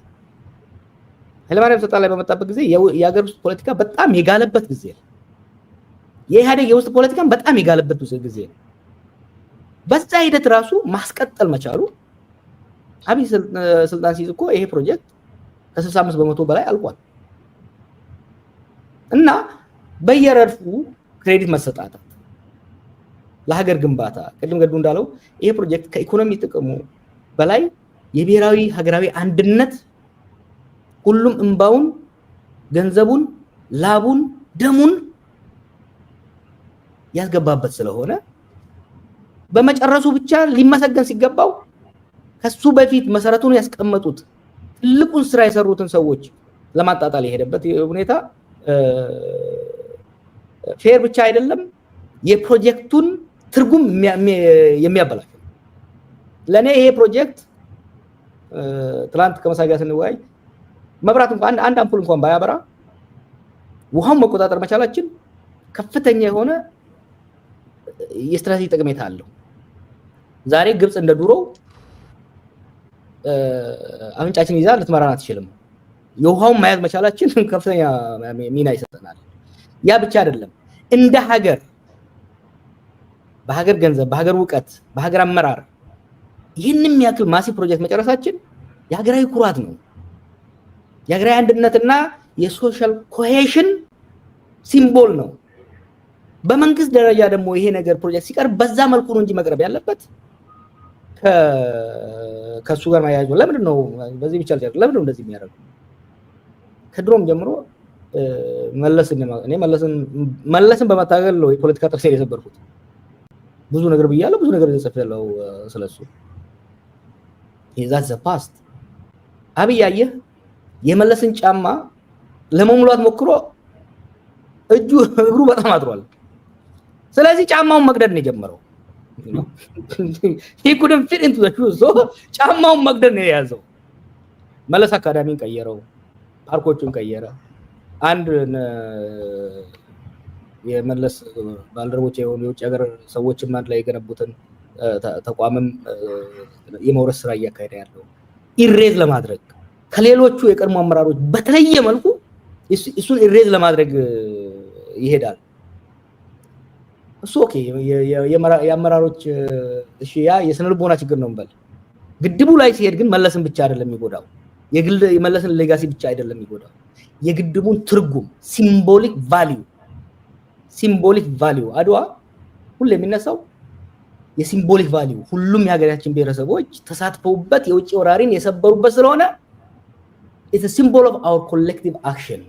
ኃይለማርያም ስልጣን ላይ በመጣበት ጊዜ የሀገር ውስጥ ፖለቲካ በጣም የጋለበት ጊዜ ነው። የኢህአዴግ የውስጥ ፖለቲካን በጣም የጋለበት ጊዜ ነው። በዛ ሂደት ራሱ ማስቀጠል መቻሉ አብይ ስልጣን ሲይዝ እኮ ይሄ ፕሮጀክት ከ65% በላይ አልቋል እና በየረድፉ ክሬዲት መሰጣጣት ለሀገር ግንባታ ቅድም ገዱ እንዳለው ይሄ ፕሮጀክት ከኢኮኖሚ ጥቅሙ በላይ የብሔራዊ ሀገራዊ አንድነት ሁሉም እንባውን ገንዘቡን ላቡን ደሙን ያስገባበት ስለሆነ በመጨረሱ ብቻ ሊመሰገን ሲገባው ከሱ በፊት መሰረቱን ያስቀመጡት ትልቁን ስራ የሰሩትን ሰዎች ለማጣጣል የሄደበት ሁኔታ ፌር ብቻ አይደለም፣ የፕሮጀክቱን ትርጉም የሚያበላሽ። ለኔ ይሄ ፕሮጀክት ትላንት ከመሳጊያ ስንወያይ መብራት እንኳን አንድ አምፑል እንኳን ባያበራ ውሃውን መቆጣጠር መቻላችን ከፍተኛ የሆነ የስትራቴጂ ጠቀሜታ አለው። ዛሬ ግብጽ እንደ ድሮ አፍንጫችን ይዛ ልትመራን አትችልም። የውሃውን መያዝ መቻላችን ከፍተኛ ሚና ይሰጠናል። ያ ብቻ አይደለም፣ እንደ ሀገር በሀገር ገንዘብ፣ በሀገር ዕውቀት፣ በሀገር አመራር ይህንን ያክል ማሲቭ ፕሮጀክት መጨረሳችን የሀገራዊ ኩራት ነው። የሀገራዊ አንድነትና የሶሻል ኮሄሽን ሲምቦል ነው። በመንግስት ደረጃ ደግሞ ይሄ ነገር ፕሮጀክት ሲቀርብ በዛ መልኩ ነው እንጂ መቅረብ ያለበት ከሱ ጋር ማያያዝ። ለምንድን ነው በዚህ ብቻ አልቻለ? ለምንድን ነው እንደዚህ የሚያደርጉ? ከድሮም ጀምሮ መለስን በመታገል ነው የፖለቲካ ጥርሴን የሰበርኩት። ብዙ ነገር ብያለሁ፣ ብዙ ነገር ጽፌያለሁ ስለሱ። ይዛት ዘፓስት አብይ አየህ የመለስን ጫማ ለመሙላት ሞክሮ እግሩ በጣም አጥሯል። ስለዚህ ጫማውን መቅደድ ነው የጀመረው። he couldn't fit into the shoes, so ጫማውን መቅደድ ነው የያዘው። መለስ አካዳሚን ቀየረው፣ ፓርኮቹን ቀየረ። አንድ የመለስ ባልደረቦች የሆኑ የውጭ ሀገር ሰዎችም አንድ ላይ የገነቡትን ተቋምም የመውረስ ስራ እያካሄደ ያለው ኢሬዝ ለማድረግ ከሌሎቹ የቀድሞ አመራሮች በተለየ መልኩ እሱን ኢሬዝ ለማድረግ ይሄዳል። እሱ ኦኬ የአመራሮች እሺ ያ የስነ ልቦና ችግር ነው እንበል። ግድቡ ላይ ሲሄድ ግን መለስን ብቻ አይደለም የሚጎዳው፣ የግል የመለስን ሌጋሲ ብቻ አይደለም የሚጎዳው፣ የግድቡን ትርጉም ሲምቦሊክ ቫልዩ አድዋ ሁሉ የሚነሳው የሲምቦሊክ ቫልዩ ሁሉም የሀገራችን ብሔረሰቦች ተሳትፈውበት የውጭ ወራሪን የሰበሩበት ስለሆነ it's a symbol of our collective action።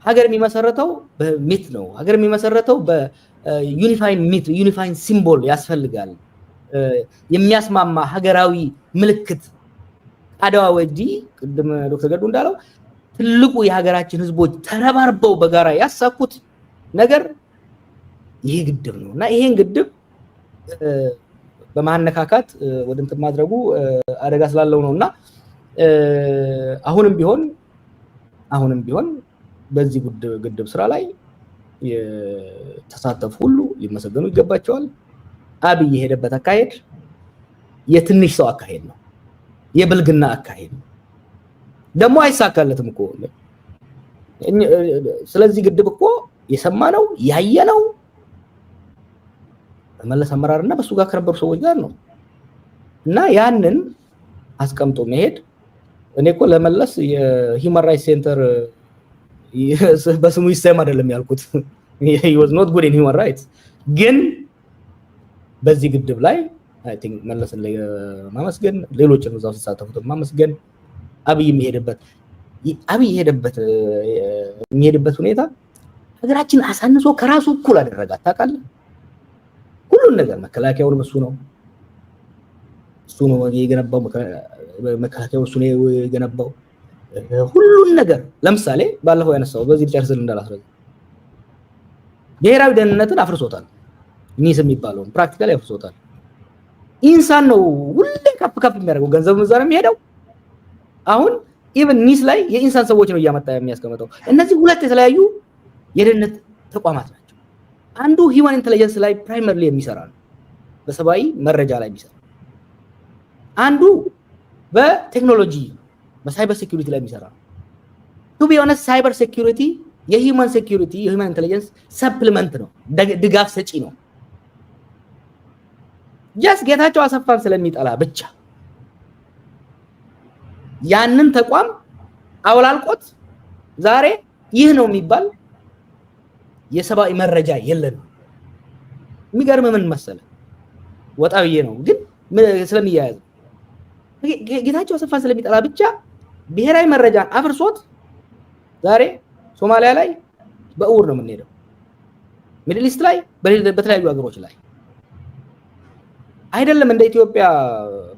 ሀገር የሚመሰረተው በሚት ነው። ሀገር የሚመሰረተው በዩኒፋይንግ ሚት ዩኒፋይንግ ሲምቦል ያስፈልጋል። የሚያስማማ ሀገራዊ ምልክት አድዋ ወዲህ ቅድም ዶክተር ገዱ እንዳለው ትልቁ የሀገራችን ህዝቦች ተረባርበው በጋራ ያሳኩት ነገር ይሄ ግድብ ነው እና ይሄን ግድብ በማነካካት ወደ እንትን ማድረጉ አደጋ ስላለው ነውና አሁንም ቢሆን በዚህ ግድብ ስራ ላይ የተሳተፉ ሁሉ ሊመሰገኑ ይገባቸዋል። አብይ የሄደበት አካሄድ የትንሽ ሰው አካሄድ ነው፣ የብልግና አካሄድ ነው። ደግሞ አይሳካለትም እኮ። ስለዚህ ግድብ እኮ የሰማነው ያየነው በመለስ አመራርና በሱ ጋር ከነበሩ ሰዎች ጋር ነው እና ያንን አስቀምጦ መሄድ እኔ እኮ ለመለስ የሂውማን ራይትስ ሴንተር በስሙ ይሰማ አይደለም ያልኩት he was not good in human rights ግን በዚህ ግድብ ላይ አይ ቲንክ መለስን ማመስገን ሌሎችንም እዛው ተሳተፉት ማመስገን አብይ የሚሄድበት ሁኔታ ሀገራችን አሳንሶ ከራሱ እኩል አደረጋት ታውቃለህ ሁሉን ነገር መከላከያውን እሱ ነው የገነባው መከላከያው እሱ ነው የገነባው ሁሉን ነገር ለምሳሌ ባለፈው ያነሳው በዚህ ጨርሰን እንዳላስረዘ ብሔራዊ ደህንነትን አፍርሶታል ኒስ የሚባለው ፕራክቲካሊ አፍርሶታል ኢንሳን ነው ሁሌ ከፍ የሚያደርገው ገንዘብ ምዛር የሚሄደው አሁን ኢቭን ኒስ ላይ የኢንሳን ሰዎች ነው እያመጣ የሚያስቀምጠው እነዚህ ሁለት የተለያዩ የደህንነት ተቋማት ናቸው አንዱ ሂውማን ኢንተለጀንስ ላይ ፕራይመሪሊ የሚሰራ ነው በሰባዊ መረጃ ላይ የሚሰራ አንዱ በቴክኖሎጂ በሳይበር ሴኩሪቲ ላይ የሚሰራ ነው ቱ ቢ ኦነስት ሳይበር ሴኩሪቲ የሂውማን ሴኩሪቲ የሂውማን ኢንተለጀንስ ሰፕሊመንት ነው ድጋፍ ሰጪ ነው ጌታቸው አሰፋን ስለሚጠላ ብቻ ያንን ተቋም አውላልቆት ዛሬ ይህ ነው የሚባል የሰባዊ መረጃ የለም የሚገርም ምን መሰለ ወጣብዬ ነው ግን ስለሚያያዝ ጌታቸው አሰፋን ስለሚጠላ ብቻ ብሔራዊ መረጃን አፍርሶት ዛሬ ሶማሊያ ላይ በእውር ነው የምንሄደው ሚድል ኢስት ላይ በተለያዩ ሀገሮች ላይ አይደለም እንደ ኢትዮጵያ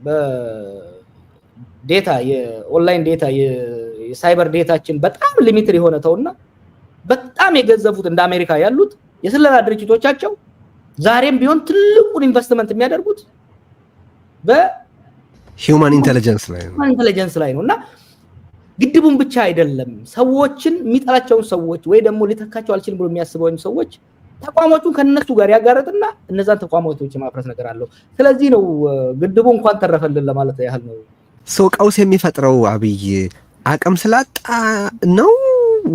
በዴታ የኦንላይን ዴታ የሳይበር ዴታችን በጣም ሊሚትድ የሆነ ተውና በጣም የገዘፉት እንደ አሜሪካ ያሉት የስለላ ድርጅቶቻቸው ዛሬም ቢሆን ትልቁን ኢንቨስትመንት የሚያደርጉት በሂውማን ኢንተለጀንስ ላይ ነውና ግድቡን ብቻ አይደለም ሰዎችን የሚጠላቸውን ሰዎች ወይ ደግሞ ሊተካቸው አልችልም ብሎ የሚያስበውን ሰዎች ተቋሞቹን ከነሱ ጋር ያጋረጥና እነዛን ተቋሞች ማፍረስ ነገር አለው ስለዚህ ነው ግድቡ እንኳን ተረፈልን ለማለት ያህል ነው ሰው ቀውስ የሚፈጥረው አብይ አቅም ስላጣ ነው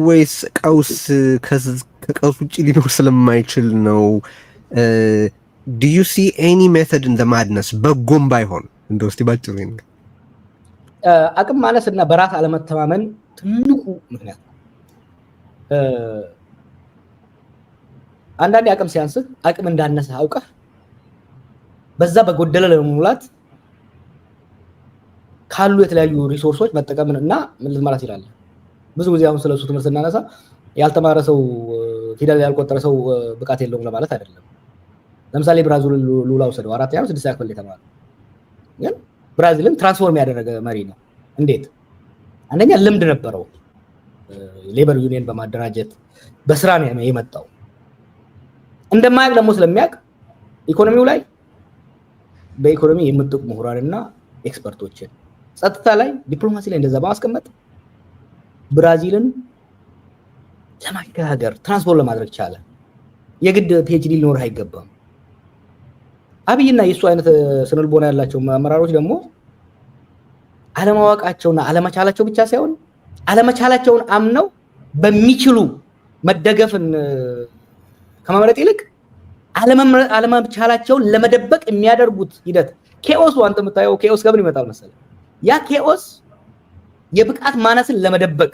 ወይስ ቀውስ ከቀውስ ውጪ ሊኖር ስለማይችል ነው do you see any method in the madness በጎም ባይሆን እንደው እስቲ ባጭሩ ይንገር አቅም ማነስና በራስ አለመተማመን ትልቁ ምክንያት አንዳንዴ አቅም ሲያንስህ አቅም እንዳነሰ አውቀህ በዛ በጎደለ ለመሙላት ካሉ የተለያዩ ሪሶርሶች መጠቀምና ምን ማለት ይላል ብዙ ጊዜ አሁን ስለሱ ትምህርት እናነሳ ያልተማረ ሰው ፊደል ያልቆጠረ ሰው ብቃት የለውም ለማለት አይደለም ለምሳሌ ብራዚል ሉላ ወሰደው 4 ያው 6 ያክል የተማረ ግን ብራዚልን ትራንስፎርም ያደረገ መሪ ነው እንዴት አንደኛ ልምድ ነበረው ሌበር ዩኒየን በማደራጀት በስራ ነው የመጣው እንደማያቅ ደግሞ ስለሚያቅ ኢኮኖሚው ላይ በኢኮኖሚ የምጥቁ ምሁራንና ኤክስፐርቶችን ጸጥታ ላይ ዲፕሎማሲ ላይ እንደዛ በማስቀመጥ ብራዚልን ለማሻገር ትራንስፎርም ለማድረግ ቻለ የግድ ፒኤችዲ ሊኖር አይገባም አብይና የሱ አይነት ስነልቦና ያላቸው አመራሮች ደግሞ አለማዋቃቸውና አለመቻላቸው ብቻ ሳይሆን አለመቻላቸውን አምነው በሚችሉ መደገፍን ከመምረጥ ይልቅ አለመቻላቸውን ለመደበቅ የሚያደርጉት ሂደት ኬኦስ አንተ የምታየው ኬኦስ ከምን ይመጣል መሰለህ ያ ኬኦስ የብቃት ማነስን ለመደበቅ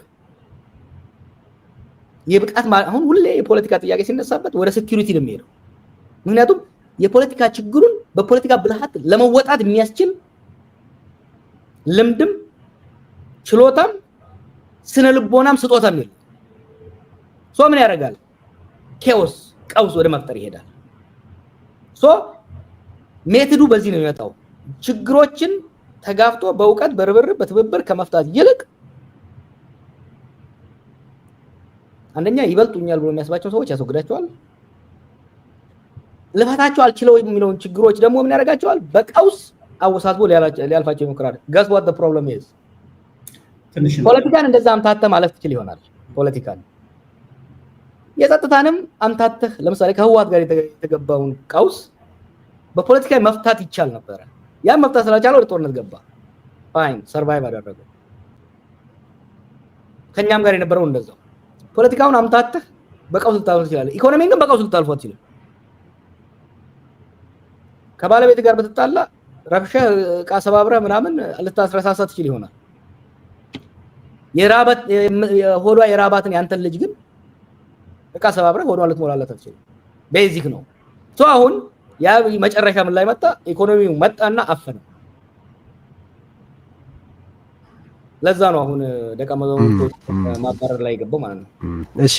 የብቃት አሁን ሁሌ የፖለቲካ ጥያቄ ሲነሳበት ወደ ሴኩሪቲ ነው የሚሄደው ምክንያቱም የፖለቲካ ችግሩን በፖለቲካ ብልሃት ለመወጣት የሚያስችል ልምድም ችሎታም ስነልቦናም ስጦታም ይል ሶ ምን ያደርጋል ኬኦስ ቀውስ ወደ መፍጠር ይሄዳል ሶ ሜቶዱ በዚህ ነው የሚመጣው ችግሮችን ተጋፍቶ በእውቀት በርብርብ በትብብር ከመፍታት ይልቅ አንደኛ ይበልጡኛል ብሎ የሚያስባቸው ሰዎች ያስወግዳቸዋል ልፋታቸው አልችለው የሚለውን ችግሮች ደግሞ ምን ያደርጋቸዋል በቀውስ አወሳስቦ ሊያልፋቸው ይሞክራል guess what the problem is ፖለቲካን እንደዛ አምታተ ማለፍ ትችል ይሆናል ፖለቲካን የጸጥታንም አምታተህ ለምሳሌ ከህዋት ጋር የተገባውን ቀውስ በፖለቲካ መፍታት ይቻል ነበር ያ መፍታት ስላልቻለ ወደ ጦርነት ገባ ፋይን ሰርቫይቭ አደረገ ከኛም ጋር የነበረው እንደዛው ፖለቲካውን አምታተህ በቀውስ ልታልፍ ይችላል ኢኮኖሚን ግን በቀውስ ልታልፈው ይችላል ከባለቤት ጋር በተጣላ ረብሻ ዕቃ ሰባብረህ ምናምን ልታስረሳሳ ትችል ይሆናል። ሆዷ የራባትን ያንተን ልጅ ግን ዕቃ ሰባብረህ ሆዷን ልትሞላለት አትችልም። ቤዚክ ነው። አሁን ያ መጨረሻ ምን ላይ መጣ? ኢኮኖሚው መጣና አፈነ። ለዛ ነው አሁን ደቀ መዛሙርቱ ማባረር ላይ ገባው ማለት ነው። እሺ